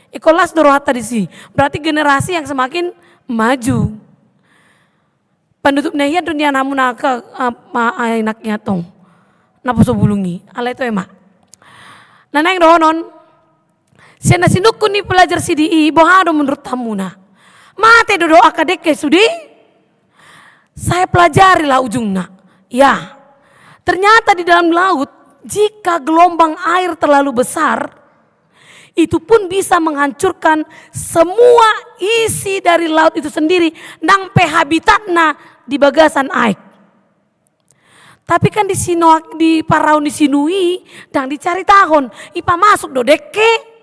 Ikolas dorohata di sini. Berarti generasi yang semakin maju. Pendutuk nehia dunia namun naka anaknya tong. Na posubulungi. Ala itu emak. Nana yang dohonon. Sian nasinukun ni pelajar CDI bohado menurut tamuna. Mate dodo akadeke sudi. Saya pelajarilah ujungnya. Ya, ternyata di dalam laut jika gelombang air terlalu besar, itu pun bisa menghancurkan semua isi dari laut itu sendiri. Nang habitatna di bagasan air. Tapi kan di paraun di sinui, dan dicari tahun. Ipa masuk do deke.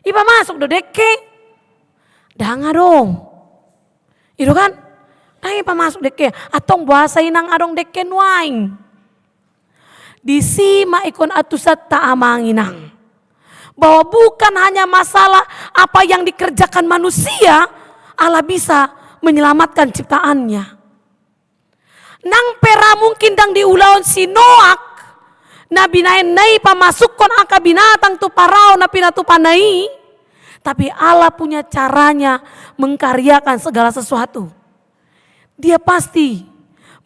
Ipa masuk do deke. Danga dong. Itu kan, nang ipa masuk deke, atong bahasa inang adong deke nuaing. Disima ikon atusat ta'amanginang. Bahwa bukan hanya masalah apa yang dikerjakan manusia, Allah bisa menyelamatkan ciptaannya. Nang pera mungkin dang diulaon si Noak, nabi nai pamasukkan aka binatang tu parao na pinatu panai. Tapi Allah punya caranya mengkaryakan segala sesuatu. Dia pasti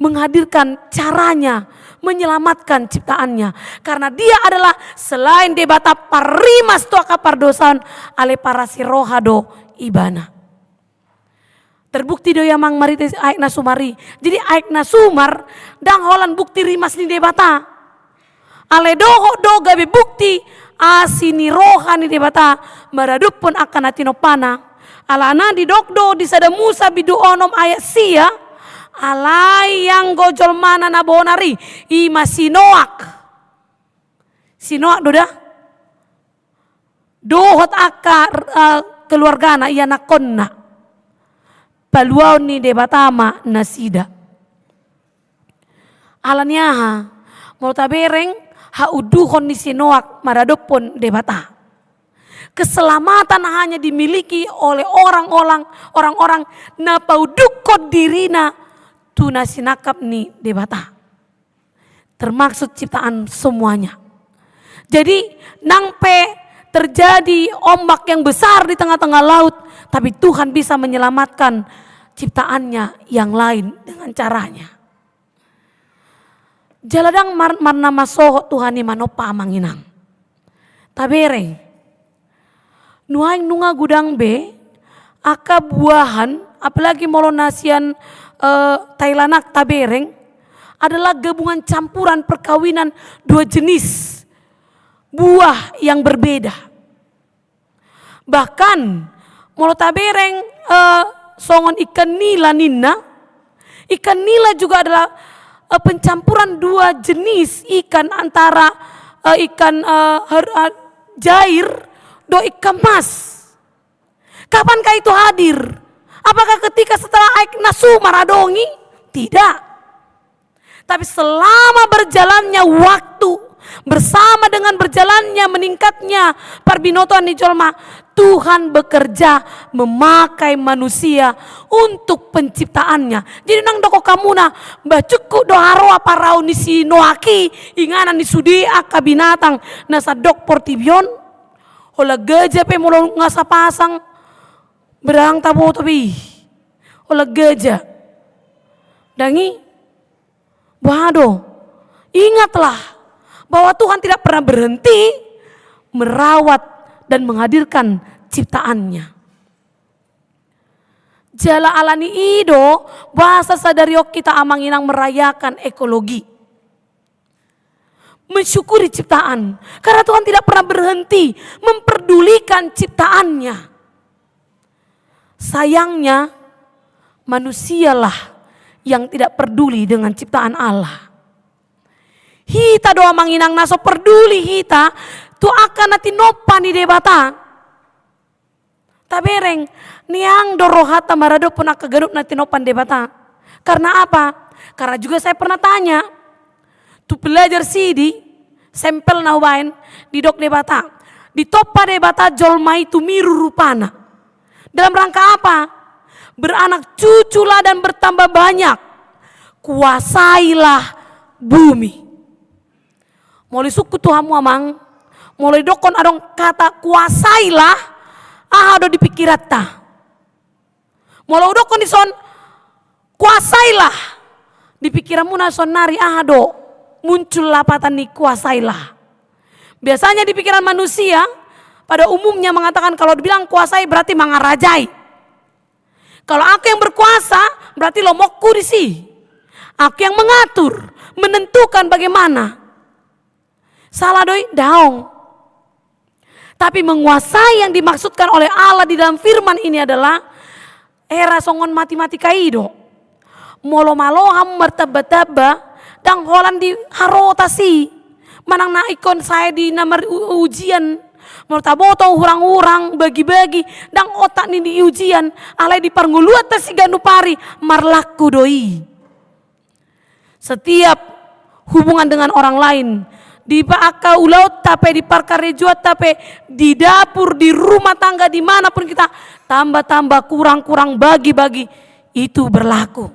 menghadirkan caranya menyelamatkan ciptaannya. Karena dia adalah selain debata parimas tuaka pardosan ale para sirohado ibana. Terbukti do yamang marite aik na sumari. Jadi aik na sumar dang holan bukti rimas ni debata. Ale doho do gabe bukti asini rohani debata maradup pun akan atinopana. Alana di dokdo di sada Musa bidu onom ayat sia. Alai yang gojol mana na bonari ima sinoak. Sinoak doda. Dohot akar keluargana iya nakonna. Paluaw ni debatama nasida. Alanyaha mau tabereng hauduhon ni sinoak maradopon debata. Keselamatan hanya dimiliki oleh orang-orang na paudukot dirina tuna sinakap ni debata. Termaksud ciptaan semuanya. Jadi nangpe terjadi ombak yang besar di tengah-tengah laut, tapi Tuhan bisa menyelamatkan ciptaannya yang lain dengan caranya. Jaladang marna masoho Tuhan ni manopa amanginang. Tabereng. Nuaing nunga gudang be, aka buahan, apalagi molonasian Thailandak tabereng, adalah gabungan campuran perkawinan dua jenis buah yang berbeda. Bahkan molo tabereng songon ikan nila nina. Ikan nila juga adalah pencampuran dua jenis ikan antara ikan jair do ikan mas. Kapankah itu hadir? Apakah ketika setelah aik nasu maradongi? Tidak. Tapi selama berjalannya waktu, bersama dengan berjalannya meningkatnya parbinotoan di jolma, Tuhan bekerja memakai manusia untuk penciptaannya. Jadi nang doko kamuna bacuku doharo apa rau ni si noaki inganan ni sudi aka binatang nasa dok portibion ola geja pe molo ngasa pasang berang tabo tapi ola geja dangi Wado, ingatlah bahwa Tuhan tidak pernah berhenti merawat dan menghadirkan ciptaannya. Jala alani ido, bahasa sadariok kita amanginang merayakan ekologi. Mensyukuri ciptaan, karena Tuhan tidak pernah berhenti memperdulikan ciptaannya. Sayangnya, manusialah yang tidak peduli dengan ciptaan Allah. Hita doa manginang naso peduli hita tu akan nanti nopan di debata. Tabereng niang dorohata marado pun akan garup nanti nopan debata. Karena apa? Karena juga saya pernah tanya tu pelajar sidi sampel nawain di dok debata. Di topa debata jolma itu miru rupana. Dalam rangka apa? Beranak cuculah dan bertambah banyak. Kuasailah bumi. Mulai suku Tuhamu amang. Mulai dokon adong kata kuasailah. Ada di pikirata. Mulai dokon dison kuasailah. Di pikiranmu nason nari ada. Muncul lapatan ni kuasailah. Biasanya di pikiran manusia pada umumnya mengatakan kalau dibilang kuasai berarti mengarajai. Kalau aku yang berkuasa, berarti lo mau kurisi. Aku yang mengatur, menentukan bagaimana. Salah doi, daong. Tapi menguasai yang dimaksudkan oleh Allah di dalam firman ini adalah era songon mati-mati kaido. Molo-malo ham bertaba-taba, dang holan di harotasi. Manang na ikon saya di nomor ujian. Mortaboto hurang-hurang bagi-bagi dang otak ni di ujian alai di parnguluat si ganupari marlaku doi. Setiap hubungan dengan orang lain di paaka ulaut tape di parkarejuat tape di dapur di rumah tangga dimanapun kita tambah-tambah kurang-kurang bagi-bagi itu berlaku.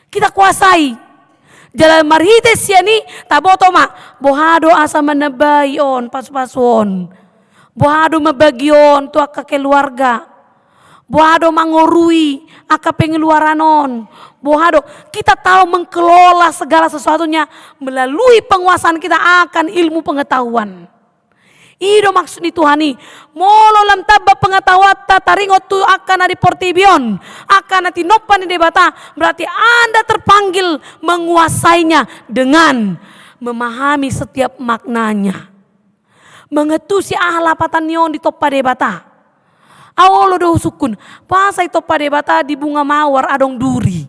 Kita kuasai. Jalan marhite siani taboto ma bohado asa menebayon pas-pason. Bohado mabagion tu aka keluarga. Bohado mangorui aka pengeluaranon. Bohado kita tahu mengelola segala sesuatunya melalui penguasaan kita akan ilmu pengetahuan. Ido maksud ni Tuhani molo lam tabba pengetahuan taringo tu akan di portibion akan nanti nopan di debata berarti Anda terpanggil menguasainya dengan memahami setiap maknanya mengetusi ahlapatan nion di topa debata awolo do sukun pasai topa debata di bunga mawar adong duri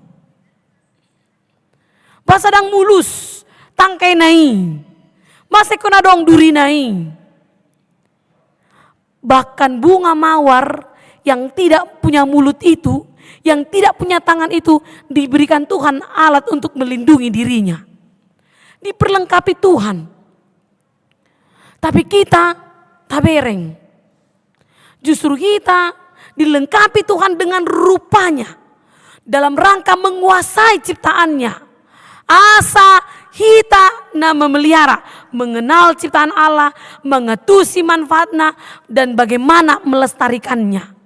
pasadang mulus tangkai nai masih kena dong duri nai. Bahkan bunga mawar yang tidak punya mulut itu, yang tidak punya tangan itu diberikan Tuhan alat untuk melindungi dirinya. Diperlengkapi Tuhan. Tapi kita tabereng. Justru kita dilengkapi Tuhan dengan rupanya. Dalam rangka menguasai ciptaannya. Asa hita na memelihara. mengenal ciptaan Allah, mengetusi manfaatnya, dan bagaimana melestarikannya.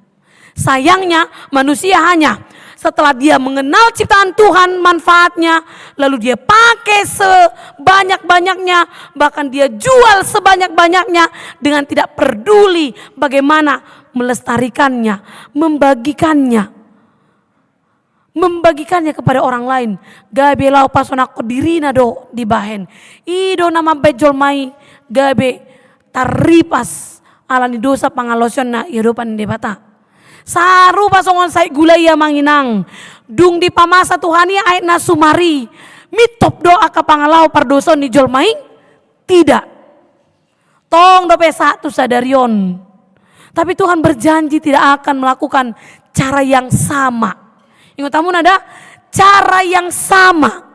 Sayangnya manusia hanya setelah dia mengenal ciptaan Tuhan manfaatnya, lalu dia pakai sebanyak-banyaknya, bahkan dia jual sebanyak-banyaknya dengan tidak peduli bagaimana melestarikannya, membagikannya kepada orang lain. Gabe lau pasona dirina do di bahen. Ido nama bejol mai gabe taripas alani dosa pangalosion na hidupan debata. Saru pasongon sai gulai ya manginang. Dung di pamasa Tuhani ayat na sumari. Mitop doa ka pangalau pardoson ni jol mai? Tidak. Tong dope satu sadarion. Tapi Tuhan berjanji tidak akan melakukan cara yang sama. Ingat tamu nada cara yang sama.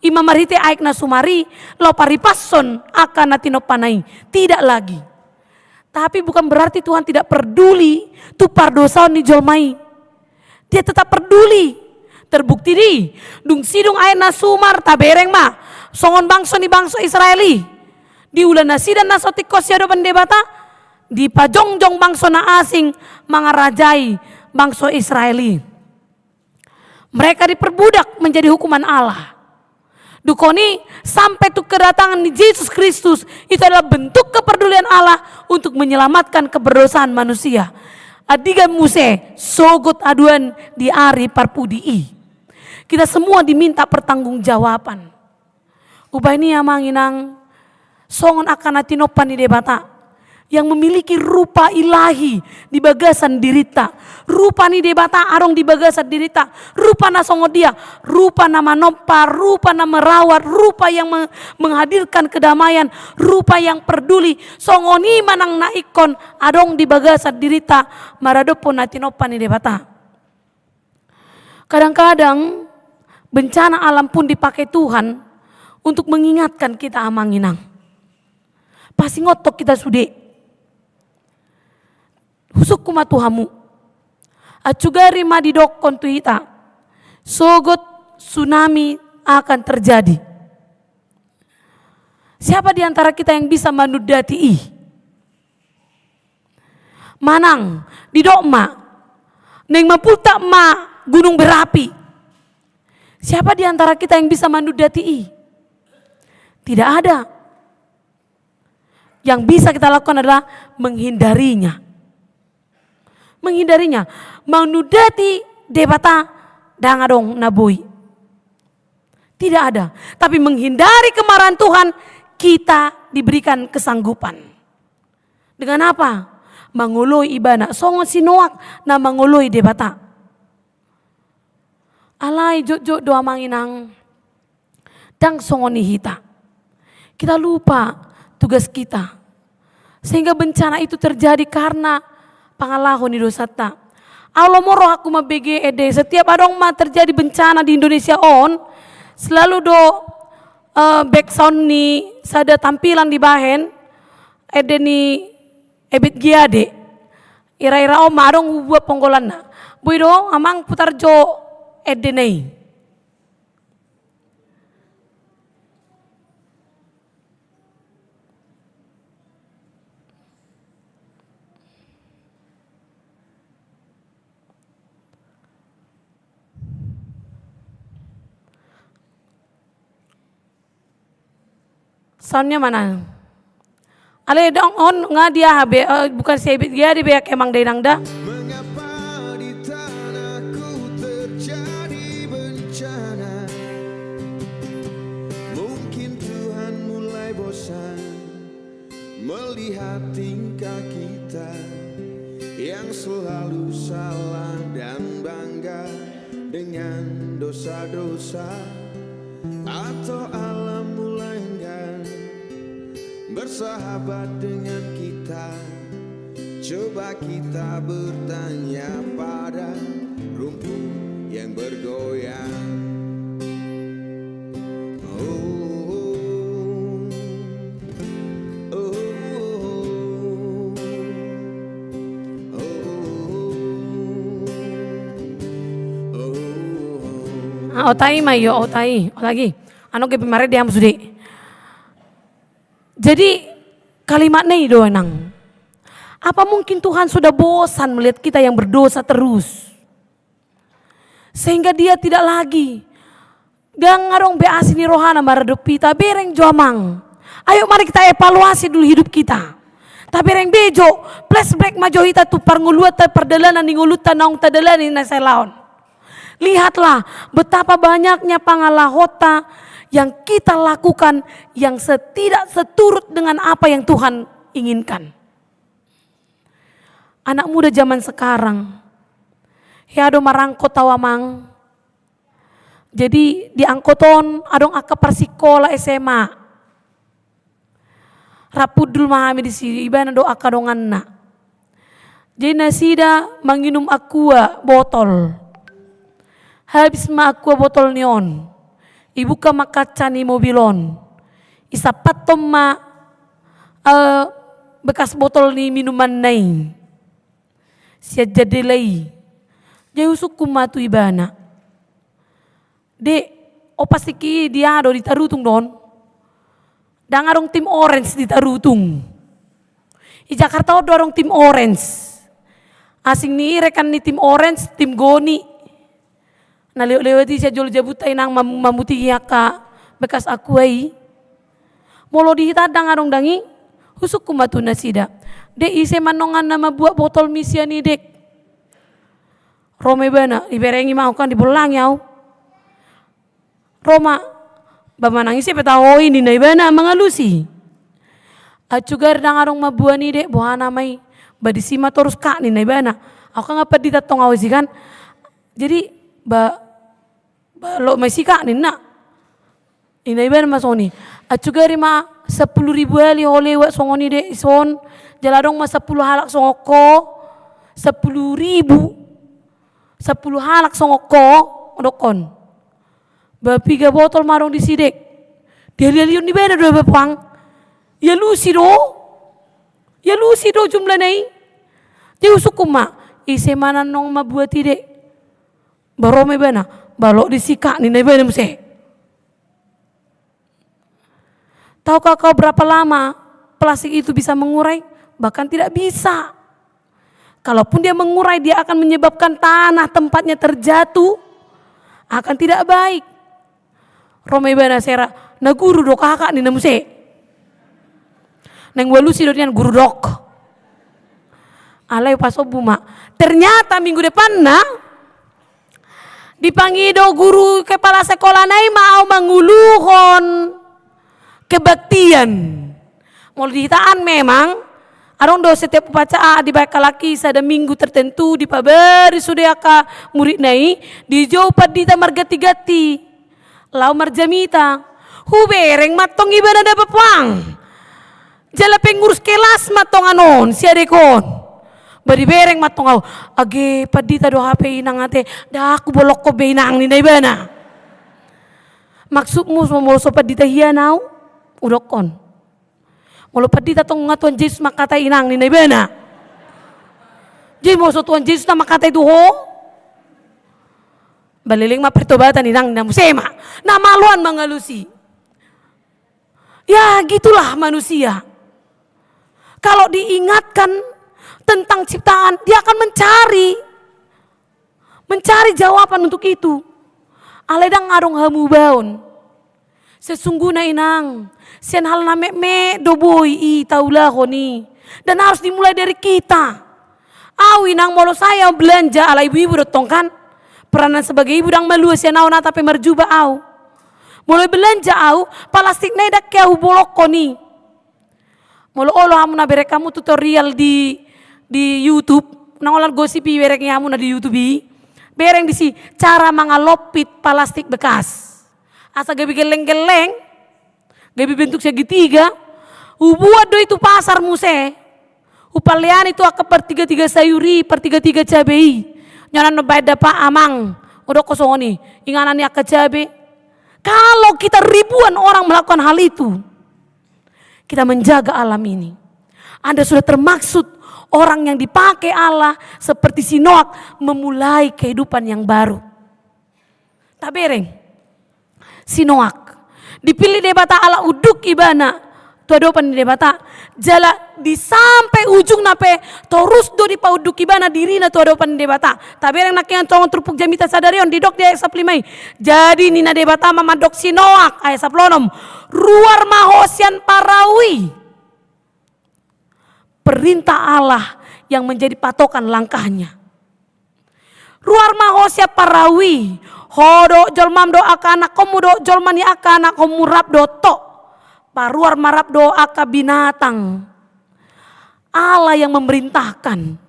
Imam marite aik na sumari lo paripason akan natino panai. Tidak lagi. Tapi bukan berarti Tuhan tidak peduli tu pardosaon ni jolmai. Dia tetap peduli. Terbukti di dung sidung air na sumar tabereng ma songon bangso ni bangso Israeli. Di ulan na sidan na sotikos yado pendebata di pajongjong bangso na asing mangarajai bangso Israeli. Mereka diperbudak menjadi hukuman Allah. Dukoni sampai tuh kedatangan Yesus Kristus itu adalah bentuk kepedulian Allah untuk menyelamatkan keberdosaan manusia. Adigan muse sogot aduan di ari parpudii. Kita semua diminta pertanggungjawaban. Ubah ini yang manginang songon akan atinopan di debata yang memiliki rupa ilahi di bagasan dirita. Rupa ni debata arong di bagasan dirita. Rupa na songo dia, rupa na manopa, rupa na merawat, rupa yang menghadirkan kedamaian, rupa yang peduli. Songo ni manang na ikon arong di bagasan dirita maradopon na tinopan ni debata. Kadang-kadang bencana alam pun dipakai Tuhan untuk mengingatkan kita amanginang. Pasti ngotok kita sude. Husuk kuma Tuhamu. Acugari madidok kontu ita. Sogot tsunami akan terjadi. Siapa di antara kita yang bisa manudati ih? Manang didok ma. Neng mapulta ma gunung berapi. Siapa di antara kita yang bisa manudati ih? Tidak ada. Yang bisa kita lakukan adalah menghindarinya. Menghindarinya. Manudati debata dangadong nabui. Tidak ada. Tapi menghindari kemarahan Tuhan kita diberikan kesanggupan. Dengan apa? Mangoloi ibana. Songon sinoak na mangoloi debata. Alai jok doa manginang. Dang songon hita. Kita lupa tugas kita. Sehingga bencana itu terjadi karena pangalahon di dosata. Allah moro aku mabege ede setiap adong ma terjadi bencana di Indonesia on selalu do back sound ni sada tampilan di bahen ede ni ebit giade ira-ira om adong buat ponggolan na boy do amang putar jo ede nei. Soundnya mana? Ale dong on nga dia habe bukan sebit dia di beak emang denang dah. Mengapa di tanahku terjadi bencana? Mungkin Tuhan mulai bosan melihat tingkah kita yang selalu salah dan bangga dengan dosa-dosa, atau Allah mulai enggan bersahabat dengan kita. Coba kita bertanya pada rumput yang bergoyang. Otai mayo otai lagi. Ano ke pimare dia sudah. Jadi kalimatnya itu enang. Apa mungkin Tuhan sudah bosan melihat kita yang berdosa terus? Sehingga dia tidak lagi. Gangarong beasini rohana maradopita bereng joamang. Ayo mari kita evaluasi dulu hidup kita. Tabereng bejo, flashback majohita tu parnguluat perdalanan ningulutan naung tadalani na laon. Lihatlah betapa banyaknya pangalahota yang kita lakukan yang tidak seturut dengan apa yang Tuhan inginkan. Anak muda zaman sekarang, hiado marangko tawamang. Jadi di angkoton adong aka persikola SMA. Rapudul mahami di sini ibana do aka donganna. Jadi nasida manginum aqua botol. Habis ma aqua botol neon. Ibu ka makaca ni mobilon. Isapatom ma bekas botol ni minuman nai. Siya jadelay. Jaya usuk kumatu ibana. Dek, o pasti ki dia do ditarutung don. Dangarong tim orange ditarutung. Di Jakarta o dorong tim orange. Asing ni rekan ni tim orange, tim goni. Nalewati siya jol jabutai nang mamuti ka bekas akuai. Molo dihita dangarong dangi, usuk kumatu nasida. Dek ise manongan nama buat botol misia nih dek. Rome bana, iberengi mau kan dibelang yau. Roma, bamanang ise petao ini na ibana mangalusi. Acugar dangarong mabuan nih dek, bohana may badisima terus kak nih na ibana. Aku kan ngapa ditatong awasi kan. Jadi lo masih kak nih nak. Ina ibana masoni. Acugar ma 10.000 ali oleh wak songoni dek ison. Jaladong mas 10 halak songoko, 10.000, 10 halak songoko, odokon. Bapiga botol marong di sidek. Dia lihat di beda dua bepang. Ya lusi do jumlah nai. Dia usukuma, ise mana nong ma buat tidek. Barome bana, balok disika ni nai beda muse. Tahukah kau berapa lama plastik itu bisa mengurai? Bahkan tidak bisa. Kalaupun dia mengurai, dia akan menyebabkan tanah tempatnya terjatuh, akan tidak baik. Romai bana sera, na guru dok kakak ni namuse. Neng walusi donian guru dok. Alay pasobuma. Ternyata minggu depan dipangido guru kepala sekolah nai mau menguluhon kebaktian. Mau dihitaan memang. Arong do setiap upacara di bakalaki sada minggu tertentu di paberi sudah ka murid nai di jauh padita margati-gati lau marjamita hubereng matong ibana da papang jala pengurus kelas matong anon si adekon bari bereng matong au age padita do HP inang ate da aku bolok ko beinang ni ibana maksudmu mau so padita hianau udokon Walau padita tong ngatuan Yesus makata inang ni naibena. Jadi mau so Tuhan Yesus na makata itu ho. Baliling pertobatan inang na musema. Na maluan mangalusi. Ya gitulah manusia. Kalau diingatkan tentang ciptaan, dia akan mencari jawaban untuk itu. Aledang ngarong hamu baun. Sesungguhnya inang, sian hal na me doboi i taulah ni. Dan harus dimulai dari kita. Awi nang molo saya belanja ala ibu-ibu dotong kan. Peranan sebagai ibu dang malu sian au na tapi merjuba au. Mulai belanja au, plastik na dak kau bolok ni. Molo olo hamu na berek kamu tutorial di YouTube. Nang olah gosipi berek hamu na di YouTube. Bereng di si cara mangalopit plastik bekas. Asa gabi geleng-geleng, gabi bentuk segitiga, ubuat do itu pasar muse. Upalian itu aka per 3 sayuri, per 3 cabai. Nyanan no bayar dapat amang, udah kosong nih, inganan aka cabai. Kalau kita ribuan orang melakukan hal itu, kita menjaga alam ini. Anda sudah termaksud orang yang dipakai Allah seperti si Noah memulai kehidupan yang baru. Tabereng. Si Noak dipilih debata ala uduk ibana tua dopan di debata jala di sampai ujung nape terus do di pauduki bana dirina tua dopan di debata tabereng nakian tongon trupuk jamita sadarion di dok dia saplimai jadi nina debata mama dok sinoak ay saplonom ruar mahosian parawi perintah Allah yang menjadi patokan langkahnya ruar mahosia parawi hodo jolmam do akana komu do jolmani akana komu rap do to paruar marap do aka binatang Allah yang memerintahkan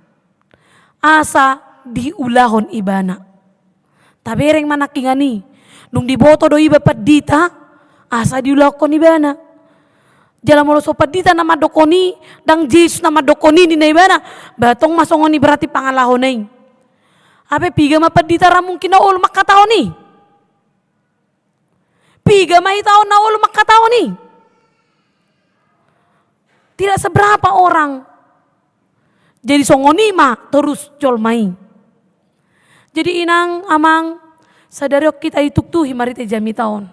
asa diulahon ibana tabereng mana kingani nung diboto do iba padita asa diulahon ibana jalan molo so padita nama dokoni dang Yesus nama dokoni di ibana batong masongoni berarti pangalahoneng ape piga ma padita ra mungkin na ul makataoni piga ma itaon na ul makataoni tidak seberapa orang jadi songonima terus jolmai. Jadi inang amang sadariok kita ituktuhi marite jami taon.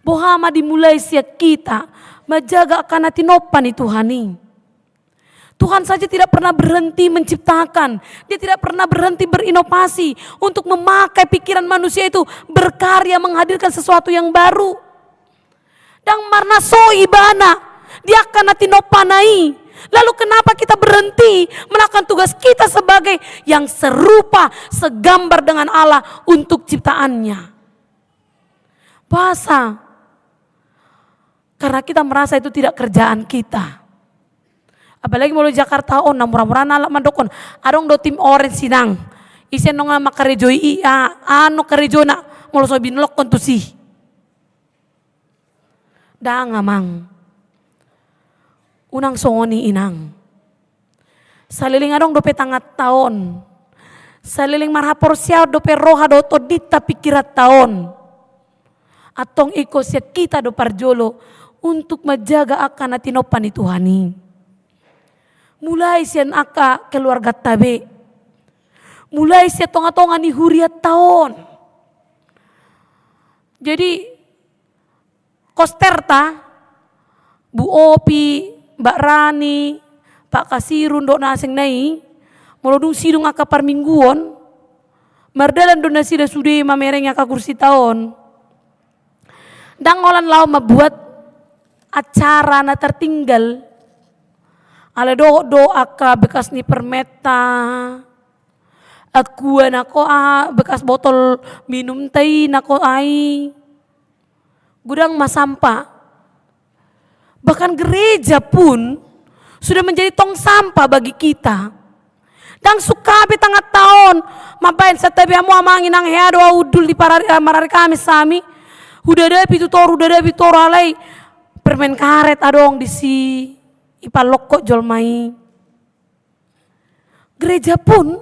Bohama dimulai siak kita menjaga akan tinopan itu Tuhani. Tuhan saja tidak pernah berhenti menciptakan. Dia tidak pernah berhenti berinovasi untuk memakai pikiran manusia itu berkarya menghadirkan sesuatu yang baru. Dan marna so ibana dia akan tinopanai. Lalu kenapa kita berhenti melakukan tugas kita sebagai yang serupa, segambar dengan Allah untuk ciptaannya? Bahasa. Karena kita merasa itu tidak kerjaan kita. Apalagi mau Jakarta on, murah-murah nalak mandokon. Adong do tim orange sinang. Isen nong ama karejoi iya, ano karejona. Mau so binlok kontusi. Da ngamang. Unang songoni inang. Saliling adong dope tangat taon. Saliling marhapor siya dope roha do todita pikirat taon. Atong iko siya kita do parjolo untuk menjaga akan tinopan itu Tuhani. Mulai siya aka keluarga tabe. Mulai siya tonga-tonga ni huriat taon. Jadi kosterta Bu Opi Mbak Rani, Pak Kasirun dok naseng nai, molodung sidung aka parmingguon, mardalan do nasida sude mamereng aka kursi tahun. Dang olan lau membuat acara na tertinggal, ala do aka bekas ni permeta, aku nako bekas botol minum teh nako ai, gudang masampa. Bahkan gereja pun sudah menjadi tong sampah bagi kita. Dan sukabe tengah tahun, mabain setabi amu amangin ang heado udul di marari kami sami. Udah ada pitu alai permen karet adong di si ipalokko jolmai. Gereja pun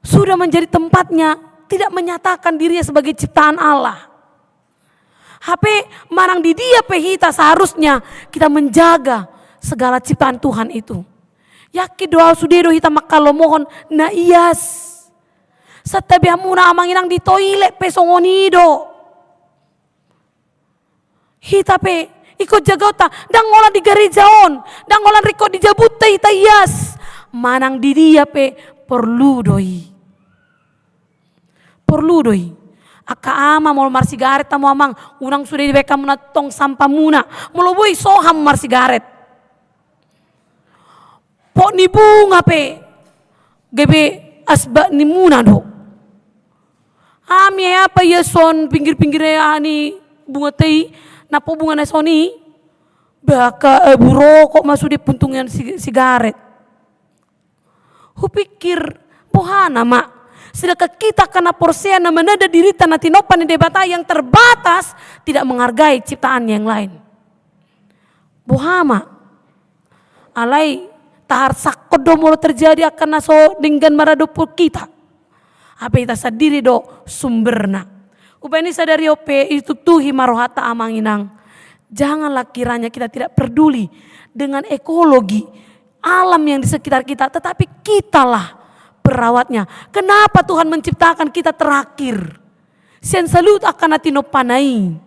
sudah menjadi tempatnya tidak menyatakan dirinya sebagai ciptaan Allah. HP marang di dia pehita seharusnya kita menjaga segala ciptaan Tuhan itu. Yakin doa sudedo hita makalo mohon na ias. Satabi amuna amanginang di toilet pesongonido. Hita pe ikut jagota dang ngolah di gerejaon, dang ngolah riko di jabuta hita ias. Manang di dia pe perlu doi. Aka ama mau marsigaret tamu amang unang sudah dibeka muna tong sampah muna meloboi soham marsigaret po ni bunga pe gebe asba ni muna do ami apa ya son pinggir-pinggirnya ani bunga tei napo bunga na soni baka buro kok masuk di puntungan sigaret hupikir pohana mak. Sedangkan kita karena porsia na menada diri tanah tinopan di debata yang terbatas tidak menghargai ciptaan yang lain. Bohama, alai tahar sakot do mulu terjadi akan naso dengan maradopul kita. Apa kita sadiri do sumberna. Upaya ini sadari ope itu tuhi marohata amanginang. Janganlah kiranya kita tidak peduli dengan ekologi alam yang di sekitar kita, tetapi kitalah perawatnya. Kenapa Tuhan menciptakan kita terakhir? Sian salut akan atino panai.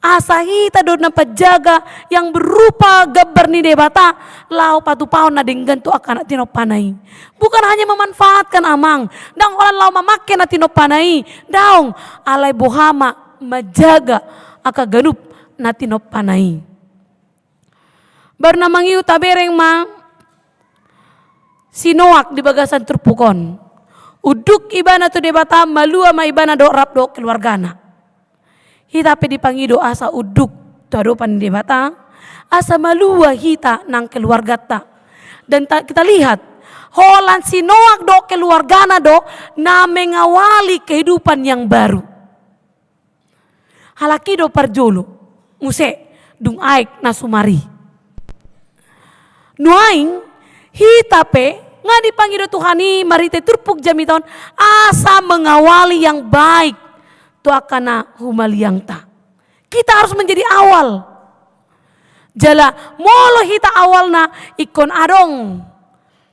Asa hita do na pajaga yang berupa gabar ni debata lau patu paon na denggan tu akan tinopanai. Bukan hanya memanfaatkan amang, dang orang lau memakai na tinopanai, daung alai bohama majaga aka ganup na tinopanai. Bernamang iu tabereng ma sinoak di bagasan terpukon. Uduk ibana tu debata malua ma ibana do rap do keluargana. Hita pe dipangido asa uduk tu adopan debata, asa malua hita nang keluarga ta. Dan kita lihat, holan sinoak do keluargana do na mengawali kehidupan yang baru. Halaki do parjolo, muse dung aik na sumari. Nuaing hita pe nga dipangido Tuhani marite turpuk jamiton asa mengawali yang baik. Tu akana humaliang ta. Kita harus menjadi awal. Jala molo hita awal na ikon adong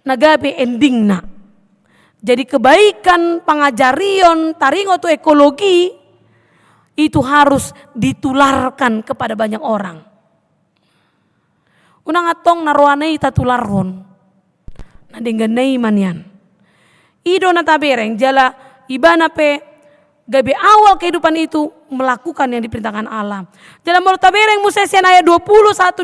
nagabe ending na. Jadi kebaikan pangajarion taringo tu ekologi itu harus ditularkan kepada banyak orang. Unang atong naroanay tatularon. Nadengganay man yan. Ido na tabereng jala ibana pe gabe awal kehidupan itu melakukan yang diperintahkan Allah. Dalam mulut tabereng Muses ayat 21-22.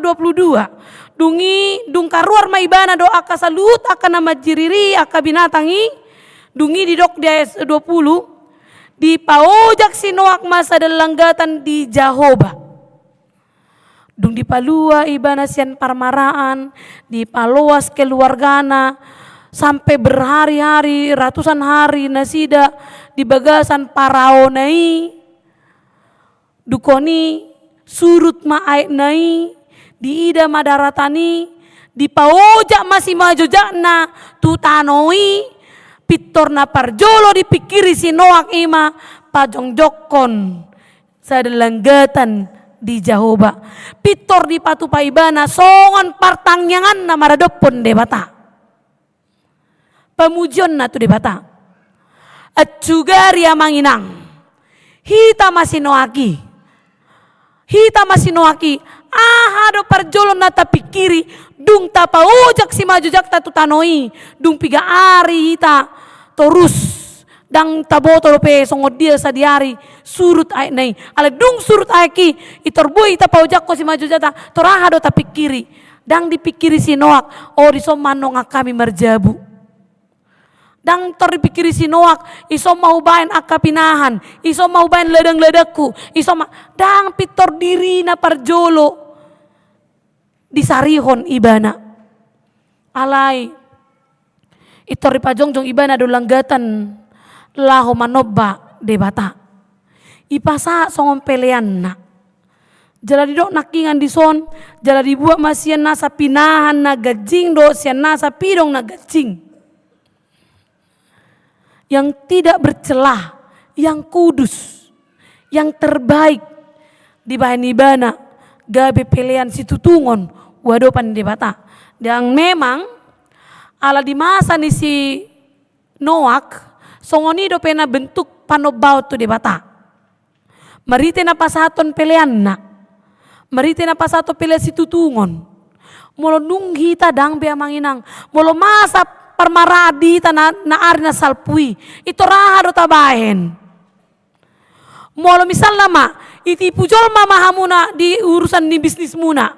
Dung karuar maibana doa kasalut akan nama jiriri aka binatangi. Dungi di dok di ayat 20. Di paojak sinoak masa dalanggatan di Jahoba. Dung di palua ibana sian parmaraan. Di paloas keluargana. Sampai berhari-hari, ratusan hari nasida di bagasan paraonai, dukoni surut maai nai, di ida madaratani, di paojak masih majojak na tutanoi, pitor na parjolo dipikiri sinoak ima pajong jokon sadalanggatan di Jahoba, pitor di patu paibana songon partangyangan na maradopon debata. Pemujian na tu debata. At juga ria manginang. Hita masinoaki. Hita masinoaki. Aha do parjolon na tapikiri. Dung tapa ojak si majujak tatu tanoi. Dung piga ari hita. Torus. Dang taboto lope songod dia sadiari. Surut ay nai. Ala dung surut ay ki. Itorbui tapa ojak ko si majujak ta. Toraha do tapikiri. Dang dipikiri sinoak. O diso manong kami marjabu. Dang terpikiri sinoak, iso mau bain akapinahan, iso mau bain ledeng-ledekku, dang pitor diri na parjolo di sarihon ibana. Alay, itor pajongjong ibana do langgatan laho manobba debata. Ipasa songom pelean na. Jala di dok nakingan di son, jala dibuat masian nasa pinahan na gajing do sian nasa pidong na gajing. Yang tidak bercelah, yang kudus, yang terbaik di bahan ibana gabe pelean situtungon wadopan debata. Dan memang ala di masa ni si Noak songoni do pena bentuk panobau tu debata. Marite na pasaton pelean na, marite na pasato pelean situtungon. Molo nung hita dang bea manginang, molo masa parmaradi na ari na salpui ito raha do tabahen. Molo misal nama iti pujol mamahamuna di urusan ni bisnis muna.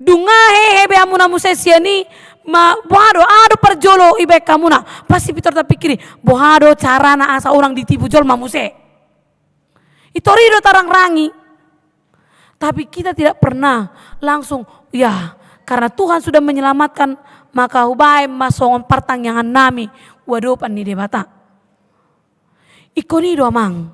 Dunga hebe amuna musesia ni ma bohado ado parjolo ibe kamuna. Pasti pitor tapikiri bohado cara na asa orang ditipu jol mamuse. Ito rido tarang rangi. Tapi kita tidak pernah langsung ya karena Tuhan sudah menyelamatkan maka hubai masongon partangyangan nami wadopan ni debata. Ikoni do amang.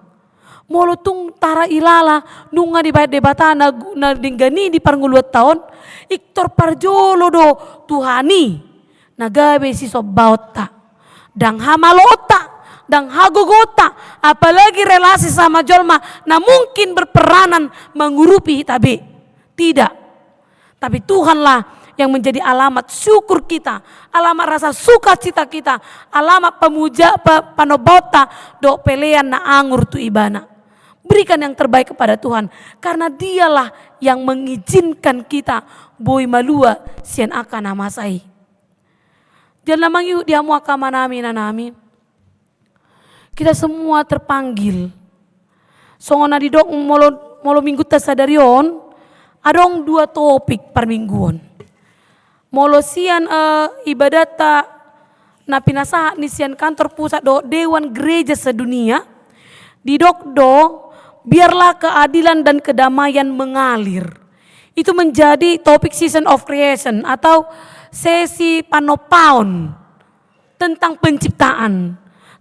Molo tung tara ilala nunga di bayat debata na dinggani di parnguluat tahun iktor parjolo do Tuhani nagabe si sobaota dang hamalota dang hagogota apalagi relasi sama jolma na mungkin berperanan mengurupi hitabe. Tidak. Tapi Tuhanlah yang menjadi alamat syukur kita, alamat rasa sukacita kita, alamat pemuja panobota do pelean na angur tu ibana. Berikan yang terbaik kepada Tuhan. Karena dialah yang mengizinkan kita boi malua sian akan namasai. Jangan lamang yuk diamu akama nami nanami. Kita semua terpanggil. Songona di dok molo minggu tasadarion. Adong 2 topik per mingguan. Molo sian ibadata na pinasaha ni sian kantor pusat do Dewan Gereja Sedunia. Di dok do biarlah keadilan dan kedamaian mengalir. Itu menjadi topik Season of Creation atau sesi panopaun tentang penciptaan.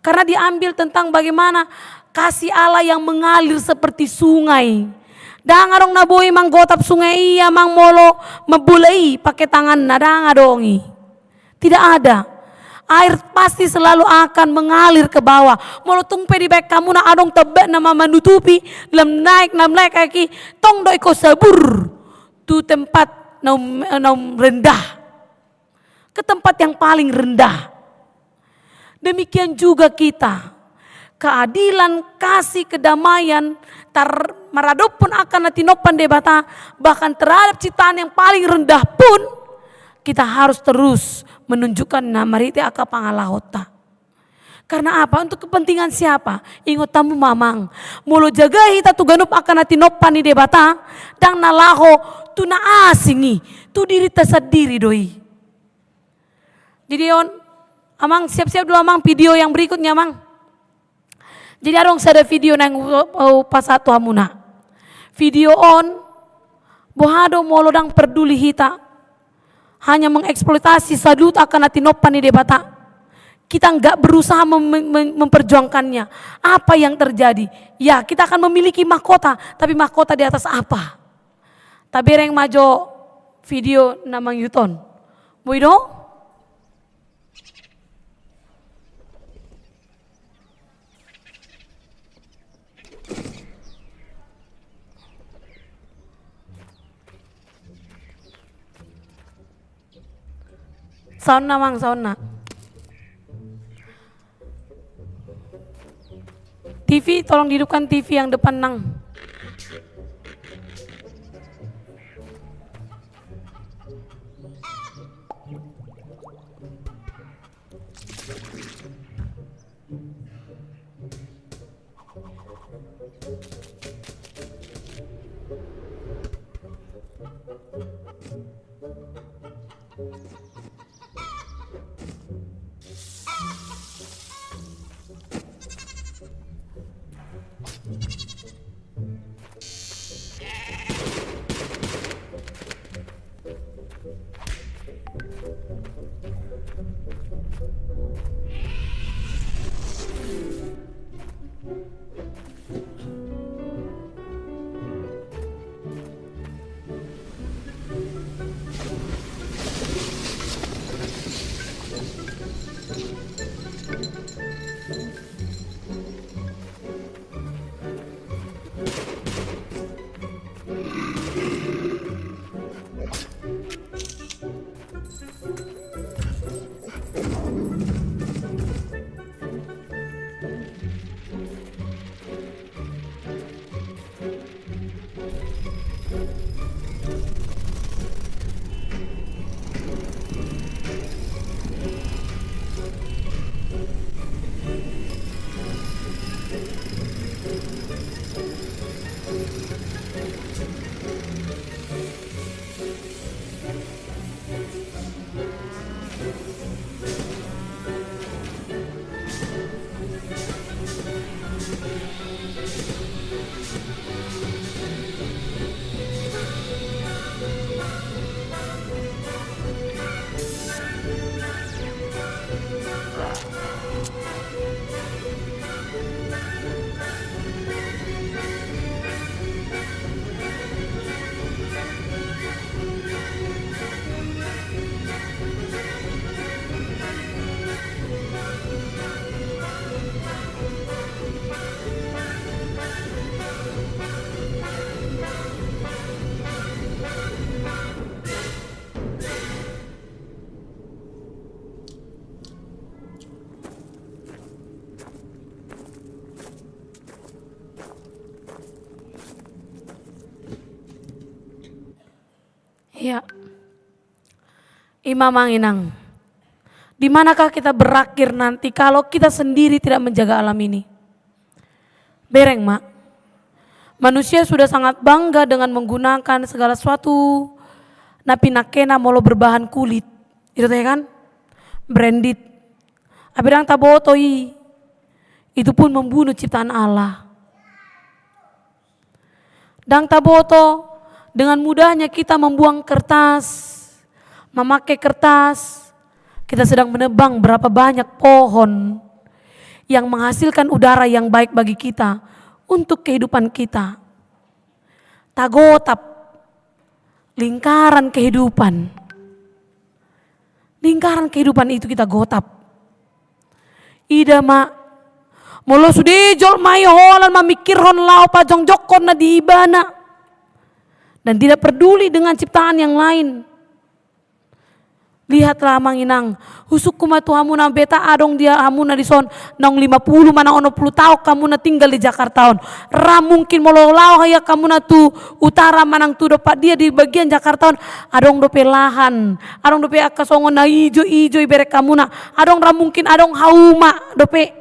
Karena diambil tentang bagaimana kasih Allah yang mengalir seperti sungai. Dangarong naboi manggotap sungai iya mang molo mebulai pakai tangan nadangadongi. Tidak ada. Air pasti selalu akan mengalir ke bawah. Molo tungpe di baik kamu na adong tebak nama menutupi lem naik kaki tong do iko sabur tu tempat naum rendah ke tempat yang paling rendah. Demikian juga kita, keadilan, kasih, kedamaian maradop pun akan natinopan debata, bahkan terhadap ciptaan yang paling rendah pun kita harus terus menunjukkan nama rite aka pangalahota. Karena apa? Untuk kepentingan siapa? Ingat tamu mamang. Mulu jaga hita tu ganup akan natinopan ni debata, dan nalaho tu na asingi, tu diri tasadiri doi. Jadi amang siap-siap dulu amang video yang berikutnya amang. Jadi adong sada video nang pasatu amuna. Video on bohado molo dang peduli hita. Hanya mengeksploitasi sadut akan natinopan ni debata. Kita enggak berusaha memperjuangkannya. Apa yang terjadi? Ya kita akan memiliki mahkota. Tapi mahkota di atas apa? Tabereng majo video namang yuton. Buido? Sound na mang, sound na. TV, tolong hidupkan TV yang depan nang. Imam Manginang, di manakah kita berakhir nanti kalau kita sendiri tidak menjaga alam ini? Bereng, Mak. Manusia sudah sangat bangga dengan menggunakan segala sesuatu napi nakena molo berbahan kulit. Itu teh kan? Branded. Abirang tabotoi. Itu pun membunuh ciptaan Allah. Dan taboto dengan mudahnya kita membuang kertas, memakai kertas, kita sedang menebang berapa banyak pohon yang menghasilkan udara yang baik bagi kita untuk kehidupan kita. Tagotap, lingkaran kehidupan. Lingkaran kehidupan itu kita gotap. Ida mak, molo sudah jol mai holan mamikir hon lau pajong jokon na di ibana. Dan tidak peduli dengan ciptaan yang lain. Lihatlah Manginang, husuk kumatu hamuna beta adong dia hamuna di son nong 50 mana ono 10 tahun kamu na tinggal di Jakarta on. Ram mungkin molo lau haya kamu na tu utara manang tu dopak dia di bagian Jakarta on adong dope lahan, adong dope akasongon na ijo ibere kamu na, adong ram mungkin adong hauma dope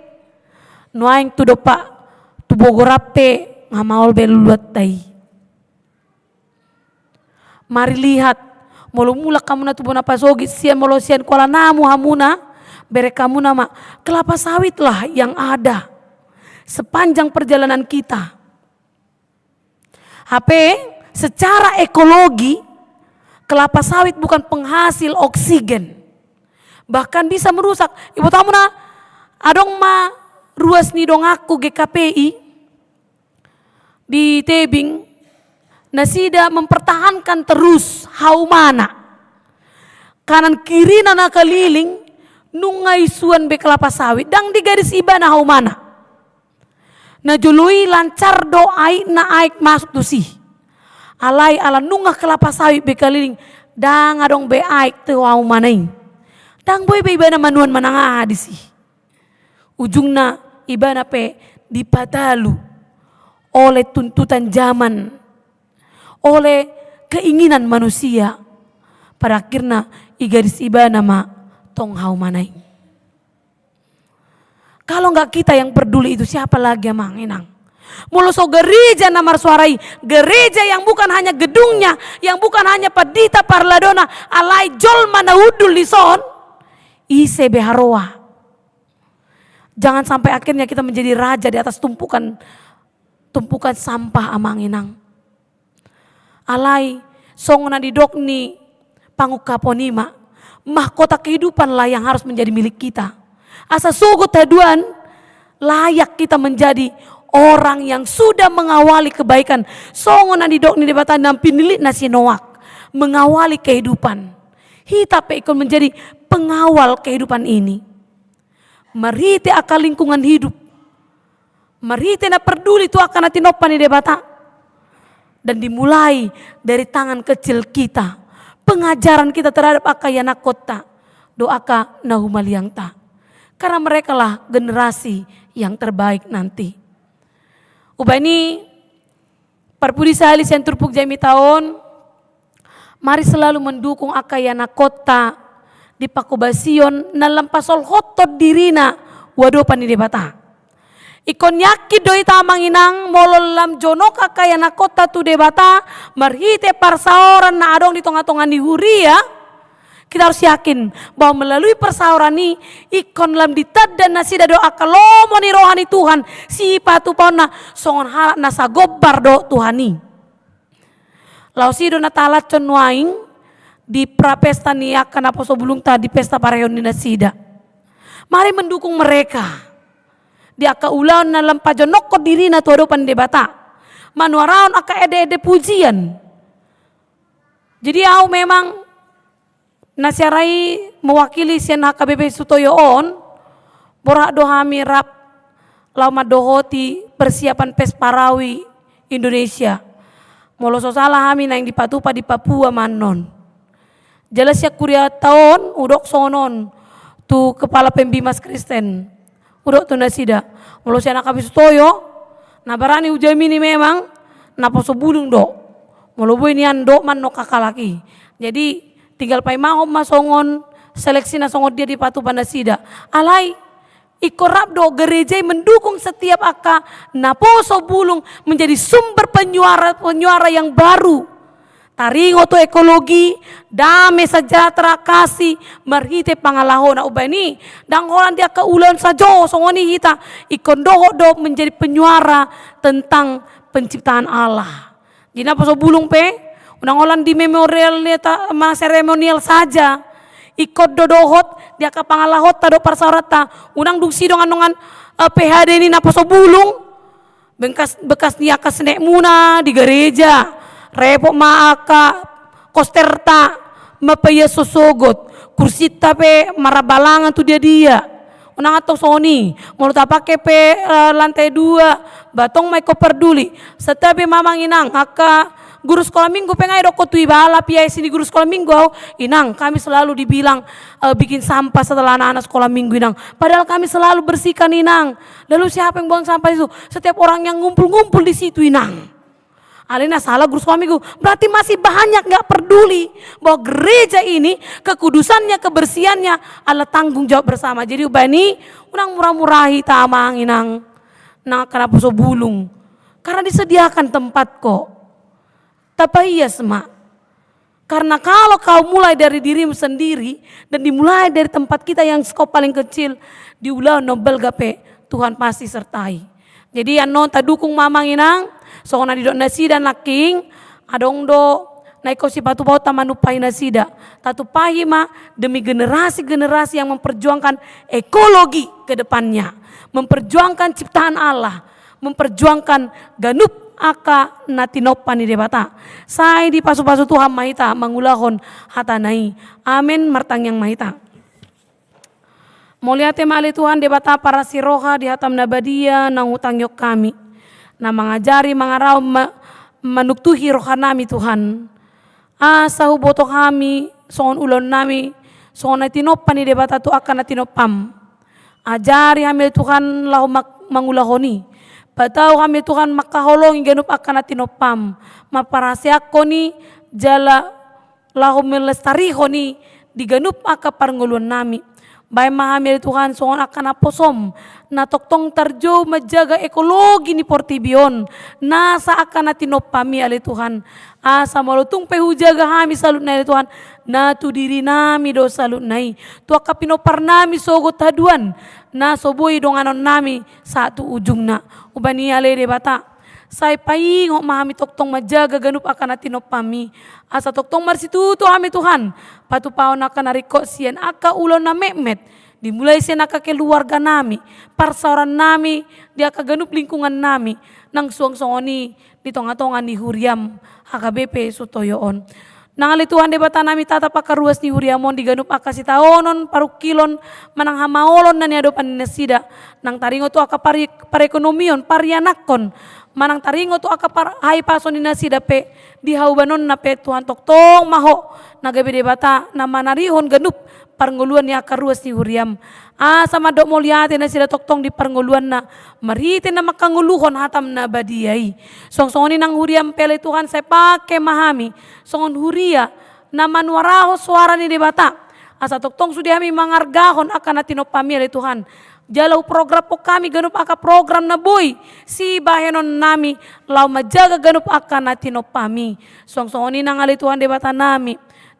nuaing tu dopak tu bogorape ngamaol beluluat tai. Mari lihat molo mula kamu na tubuh napa sogi sian molo sian kuala namu hamuna bere kamu nama kelapa sawit lah yang ada sepanjang perjalanan kita. HP secara ekologi kelapa sawit bukan penghasil oksigen, bahkan bisa merusak. Ibu tahu na adong ma ruas ni dong aku GKPI di Tebing. Nasida mempertahankan terus haumana. Kanan kiri nana keliling nungai suan be kelapa sawit dang di garis ibana haumana. Na jului lancar doai na aik masuk tu sih. Alai ala nungah kelapa sawit be keliling dang adong be aik tu haumanai. Dang boy be ibana manuan mananga di sih. Ujungna ibana pe dipatalu oleh tuntutan zaman, oleh keinginan manusia. Pada akhirnya igaris ibana ma tong haumanai. Kalau enggak kita yang peduli itu siapa lagi yang Manginang? Muluso gereja namar suarai, gereja yang bukan hanya gedungnya, yang bukan hanya padita parladona, alai jol mana udul di son, ise beharoa. Jangan sampai akhirnya kita menjadi raja di atas tumpukan sampah Manginang. Alai songona di dokni pangukaponima, mahkota kehidupan lah yang harus menjadi milik kita. Asa sugut taduan layak kita menjadi orang yang sudah mengawali kebaikan. Songona di dokni debatan dan pinilit nasi noak, mengawali kehidupan. Kita ikut menjadi pengawal kehidupan ini. Marite akal lingkungan hidup. Marite na peduli tu akan atinopan di debata. Dan dimulai dari tangan kecil kita. Pengajaran kita terhadap akayana kota. Doaka nahumaliangta. Karena mereka lah generasi yang terbaik nanti. Ubah ini Parpudi Salis yang turpuk jami tahun. Mari selalu mendukung akayana kota. Di pakubasion na lampasol hotod dirina. Wadopan di debata. Ikon yakit doi Manginang mololam jonok akayana kota tu debata marhite persaoran na adong di tonga-tongan di huria. Kita harus yakin bahwa melalui persaoran ini ikon lam ditad dan nasida doa kalomo ni rohani Tuhan si patu pauna songon halak nasa gobar do Tuhani. Lausido na talat conwaing di prapesta ni akan apa sebelum tadi pesta pareon ni nasida. Mari mendukung mereka. Dia aka ulan na lampajonok ko diri na tuado pandebata. Manuaraon aka ede-ede pujian. Jadi aku memang nasiarai mewakili sian HKBP Sutoyo on. Borak dohami rap lama dohoti persiapan pes Parawi Indonesia. Moloso salah hami na yang dipatupa di Papua manon. Jelas ya kuliah tahun udok sonon tu kepala pembimas Kristen. Udok tu nasida, molo si anak habis toyo, na barani ujami ni memang, na poso bulung do, molo boy ni ando man no kakalaki. Jadi tinggal pai mahom masongon seleksi na songon dia di patu pandasida. Alai ikorap do gereja mendukung setiap aka naposo bulung menjadi sumber penyuara yang baru. Taringo to ekologi, damai sejahtera kasih, marhite pangalahona ubani. Dang holan dia keulan sajo songoni hita ikondoho do menjadi penyuara tentang penciptaan Allah. Jina paso bulung pe, unang holan di memorial neta seremonial saja. Ikut dodohot dia ka pangalahot tado parsaurata. Unang dung sidong anongan PHD ini napaso bulung. Bekas dia kasnek muna di gereja. Repot maaka kosterta mapaya sosogot kursita pe marabalangan tu dia unang atau soni mau tapake pe lantai 2 batong mai ko perduli setapi mamang inang aka guru sekolah minggu pengai doko tui bala piai sini guru sekolah minggu inang kami selalu dibilang bikin sampah setelah anak-anak sekolah minggu inang padahal kami selalu bersihkan inang lalu siapa yang buang sampah itu setiap orang yang ngumpul-ngumpul di situ inang. Alina salah guru sekolah minggu, berarti masih banyak gak peduli bahwa gereja ini kekudusannya, kebersihannya adalah tanggung jawab bersama. Jadi ubani unang murah-murahi tamang inang nang kenapa so bulung karena disediakan tempat kok. Tapi iya semak. Karena kalau kau mulai dari dirimu sendiri dan dimulai dari tempat kita yang skop paling kecil, diulah nobel gape Tuhan pasti sertai. Jadi anon ta dukung mamang inang so na didok nasida naking adong do naiko si patu bau tamanupai nasida tatu pahima demi generasi-generasi yang memperjuangkan ekologi ke depannya, memperjuangkan ciptaan Allah, memperjuangkan ganup aka natinopani debata. Sai di pasu-pasu Tuhan mahita mangulahon hatanai. Amin martang yang mahita. Mulia tema ali Tuhan debata para siroha di hatam nabadia nang hutang yok kami. Na mengajari mengarau menuktuhi rohanami Tuhan. Asa huboto kami songon ulon nami songon natinopani debata tu akan natinopam. Ajari hamil Tuhan lahu mangulahoni. Patau hamil Tuhan makaholong ganup akan natinopam. Maparasiakoni jala lahu melestarihoni diganup aka parnguluan nami. Baik mahamil Tuhan songon akan aposom na toktong tarjo menjaga ekologi ni Portibion nasa akan natinopami ali Tuhan asa malutung pehu jaga hami salut nai Tuhan na tu diri nami do salut nai tu akapinopar nami sogot haduan na soboi donganon nami satu ujung na ubani ale de bata sai pai ngok mahami toktong majaga ganup akan natinopami asa toktong marsitutu hami Tuhan patu paon akan nariko sien aka ulon na memet dimulai sien aka keluarga nami parsauran nami dia aka ganup lingkungan nami nang suang-suangoni di tonga-tongan di huriam HKBP Sutoyoon nang ali Tuhan debata nami tata pakaruas ni huriamon di ganup aka sitaonon parukilon manang hamaolon na niado paninasida nang taringo tu aka parekonomion parianakon manang taringo tu aka hai pason dinasida pe di haubanon na pe Tuhan toktong maho nagabe debata na manarihon ganup parnguluan ni aka ruas ni huriam sama dok moliate na sida toktong di parnguluan na marite na makanguluhon hatam na badiyai song-songoni nang huriam pele Tuhan saya pake mahami songon huria na manuaraho suara ni debata asa toktong sudah kami mangargahon akan natinopami ali Tuhan jalau program po kami ganup aka program na boy si bahenon nami lau majaga ganup aka natinopami song-songoni nang ali Tuhan debata nami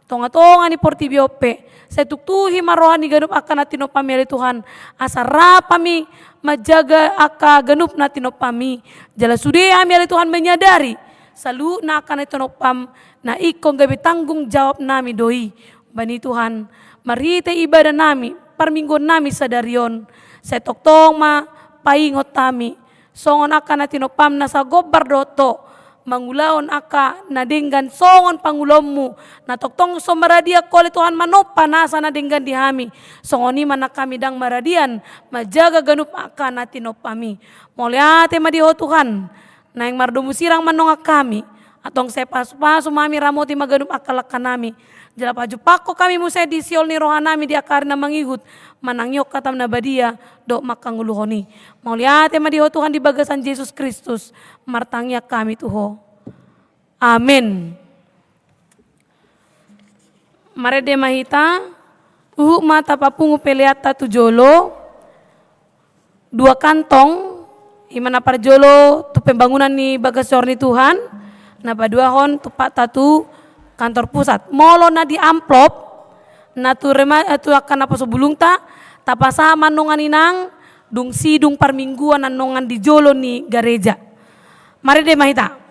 tonga-tonga ni Portibiope saya tuktuhi marohani ganup aka natinopami ali Tuhan asa rapami majaga aka ganup natinopami jala sude ami ali Tuhan menyadari salu na akan natinopam na ikong gabi tanggung jawab nami doi bani Tuhan marite ibadah nami parminggon nami sadarion saya toktong ma paingot tami songon aka natinopam na sa gobar doto mangulaon aka nadenggan songon pangulommu na toktong so maradia kole Tuhan manopa nasa nadenggan di hami songoni mana kami dang maradian majaga ganup aka natinopami moliate madiho Tuhan na yang mardomu sirang manonga kami atong sepas-pasu mami ramoti maganup akalaka nami jala paju pako kami musay di siol ni rohanami di akar na mangihut manangyok katam na badia do makanguluhoni mauliate madiho Tuhan di bagasan Yesus Kristus martangya kami tuho amin Mare de mahita, mata papungu peleata tu jolo, 2 kantong, imana par jolo tu pembangunan ni Bagasor ni Tuhan, na padua hon tu pak tatu kantor pusat. Molo na di amplop, na tu akan apa sebulung tapasa manongan inang, dung sidung par mingguan nanongan di jolo ni gereja. Mari de mahita.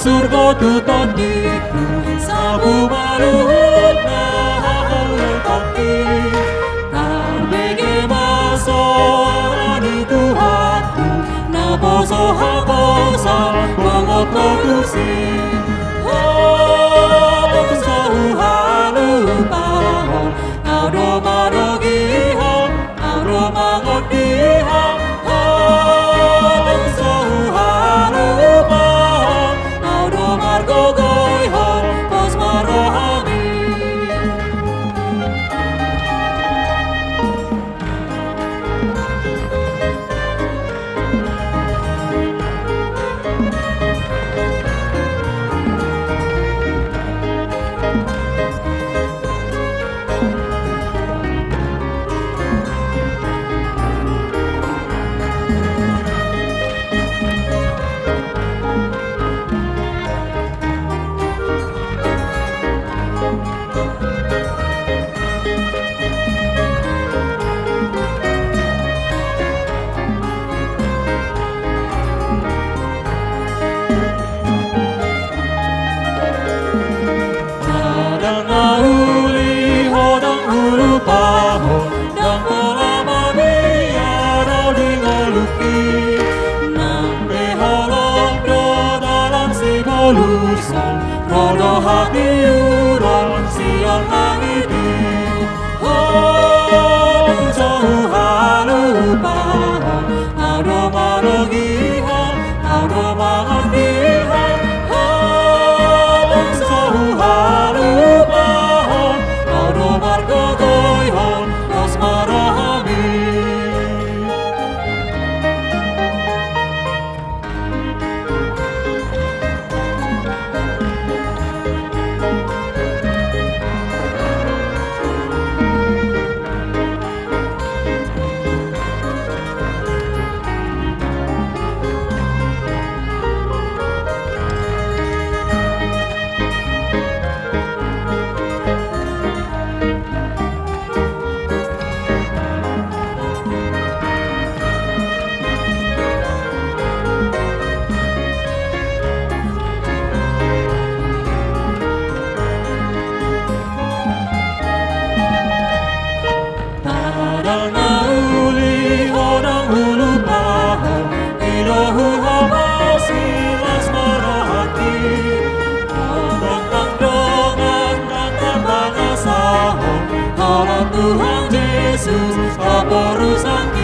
surga tutoniku sabu maluhut na kaki karbege maso ani Tuhanku na boso habosa bangot kursi oh sahu halu pahon audo marogi hon audo mangoti hon oh sahu halu pahon audo margogoi hon pos marohami darah Tuhan Yesus perusak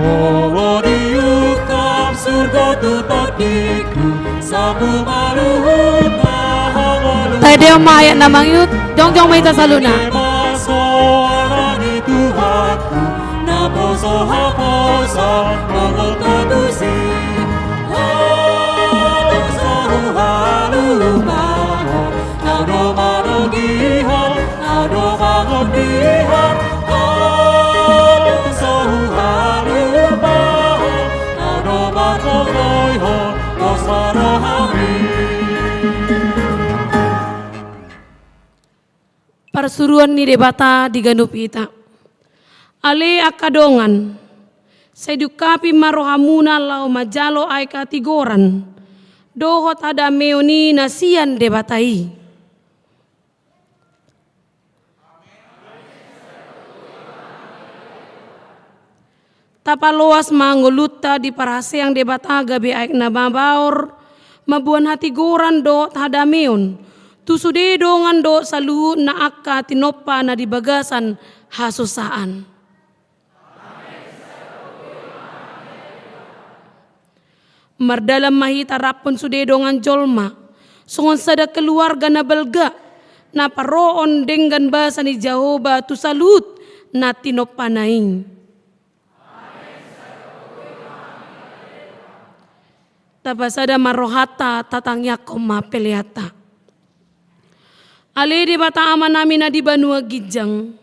Bahwa diukap surga tutatiku sabu maluhut mahawalu Tayo maya namang yut, jong may tasaluna. Masoarani Tuhanku naposo haposo mongol kadusi Halusahu halumaho Naudo marogiho Naudo magodiho Halusahu halumaho Naudo marogoiho Osmarohami Persuruan ni debata diganup ita. Ale akadongan. Sedukapi marohamuna lau majalo ay katigoran. Dohot ada meoni nasian debatai. Tapaloas manguluta di parase yang debata gabi aik nababaur. Mabuan hati goran do tada meon. Tusude dongan do salu na akka tinopa na dibagasan hasusaan. Mardalam mahita rapon sude dongan jolma. Songon sada keluarga na balga. Na paroon denggan basa ni Jehovah tu salut na tinopa naing. Tapasada marohata tatangya koma peliata. Ale di bata ama namin na di banua gijang.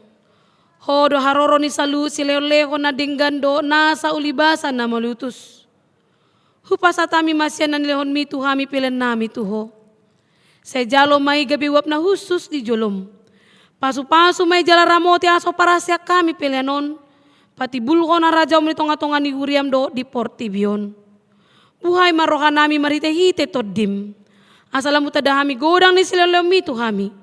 Ho do haroro ni salu sileo-leo na dinggando nasa ulibasan na malutus. Hupasa tami masyan nan lehon mi tuhami pilen nami tuho. Sa jalo may gabiwap na husus di jolom. Pasu-pasu may jala ramote aso parasya kami pilenon. Pati bulko na rajaw mo nitong ni huriam do di portibion. Buhay maroka nami marite-hite toddim. Asalam utadahami godang ni sileo-leo mi tuhami.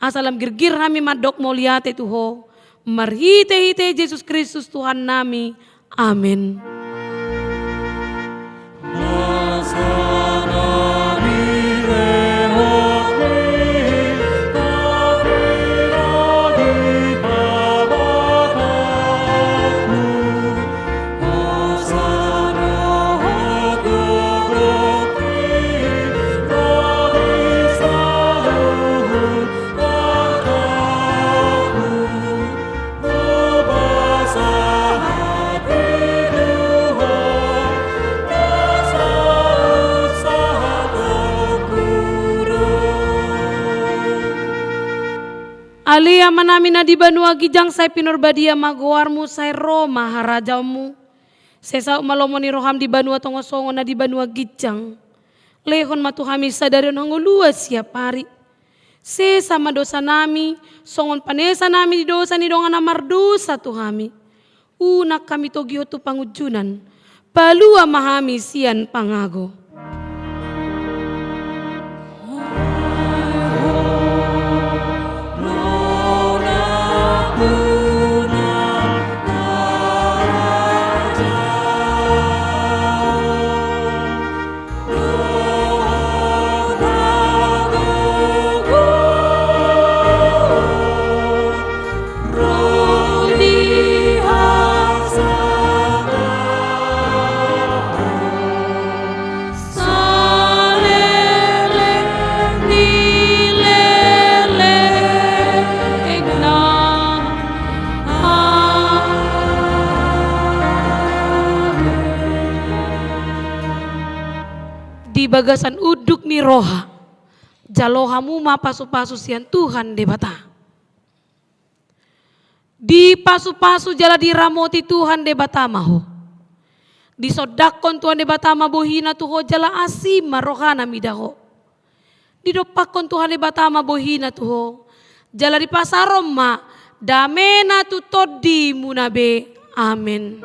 Asalam girgir hami madok moliate tuho. Marhite-hite Yesus Kristus Tuhan nami. Amin. Alia manami na di banua gijang say pinurbadia magoarmu say Roma harajamu. Sesa umalomo ni roham di banua tongosongo na di banua gijang. Lehon matuhami sadarion hango luas siap hari. Sesa madosa nami, songon panesa nami di dosa ni dongan amardosa tuhami. Unak kami togio tu pangujunan, palua mahami sian pangago. bagasan uduk ni roha. Jalohamu ma pasu-pasu sian Tuhan debata. Di pasu-pasu jala diramoti Tuhan debata maho. Di sodakon Tuhan debata ma bohina tuho jala asima rohana midaho. Di dopakon Tuhan debata ma bohina tuho. Jala di pasarom ma damena tutodi munabe. Amin.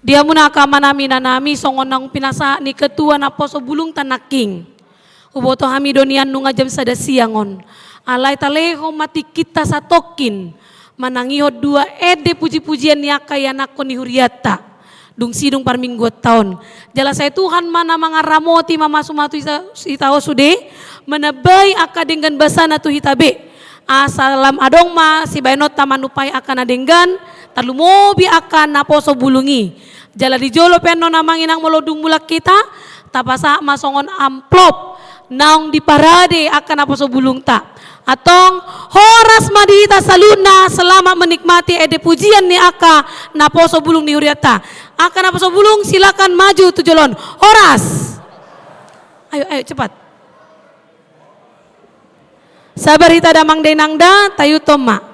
Dia munaka manami nanami songonang pinasa ni ketua na poso bulung tanaking. Uboto hami donian nunga jam sada siangon. Alai taleho mati kita satokin. Manangiho dua ede puji-pujian niaka yanako ni huriata. Dung sidung par minggu tahun. Jala saya Tuhan mana mangaramoti mamasumatu itao sude. Menebai aka dengan basana tu hitabe. Asalam adong ma si bainot tamanupai akan adenggan. Talumobi akan naposo bulungi. Jala di jolo peno namang inang melodung mulak kita. Tapasa masongon amplop. Naong di parade akan naposo bulung ta. Atong horas madita saluna selama menikmati ede pujian ni aka naposo bulung ni huriata. Aka naposo bulung silakan maju tujolon. Horas. Ayo cepat. Sabar hita damang denangda tayu toma.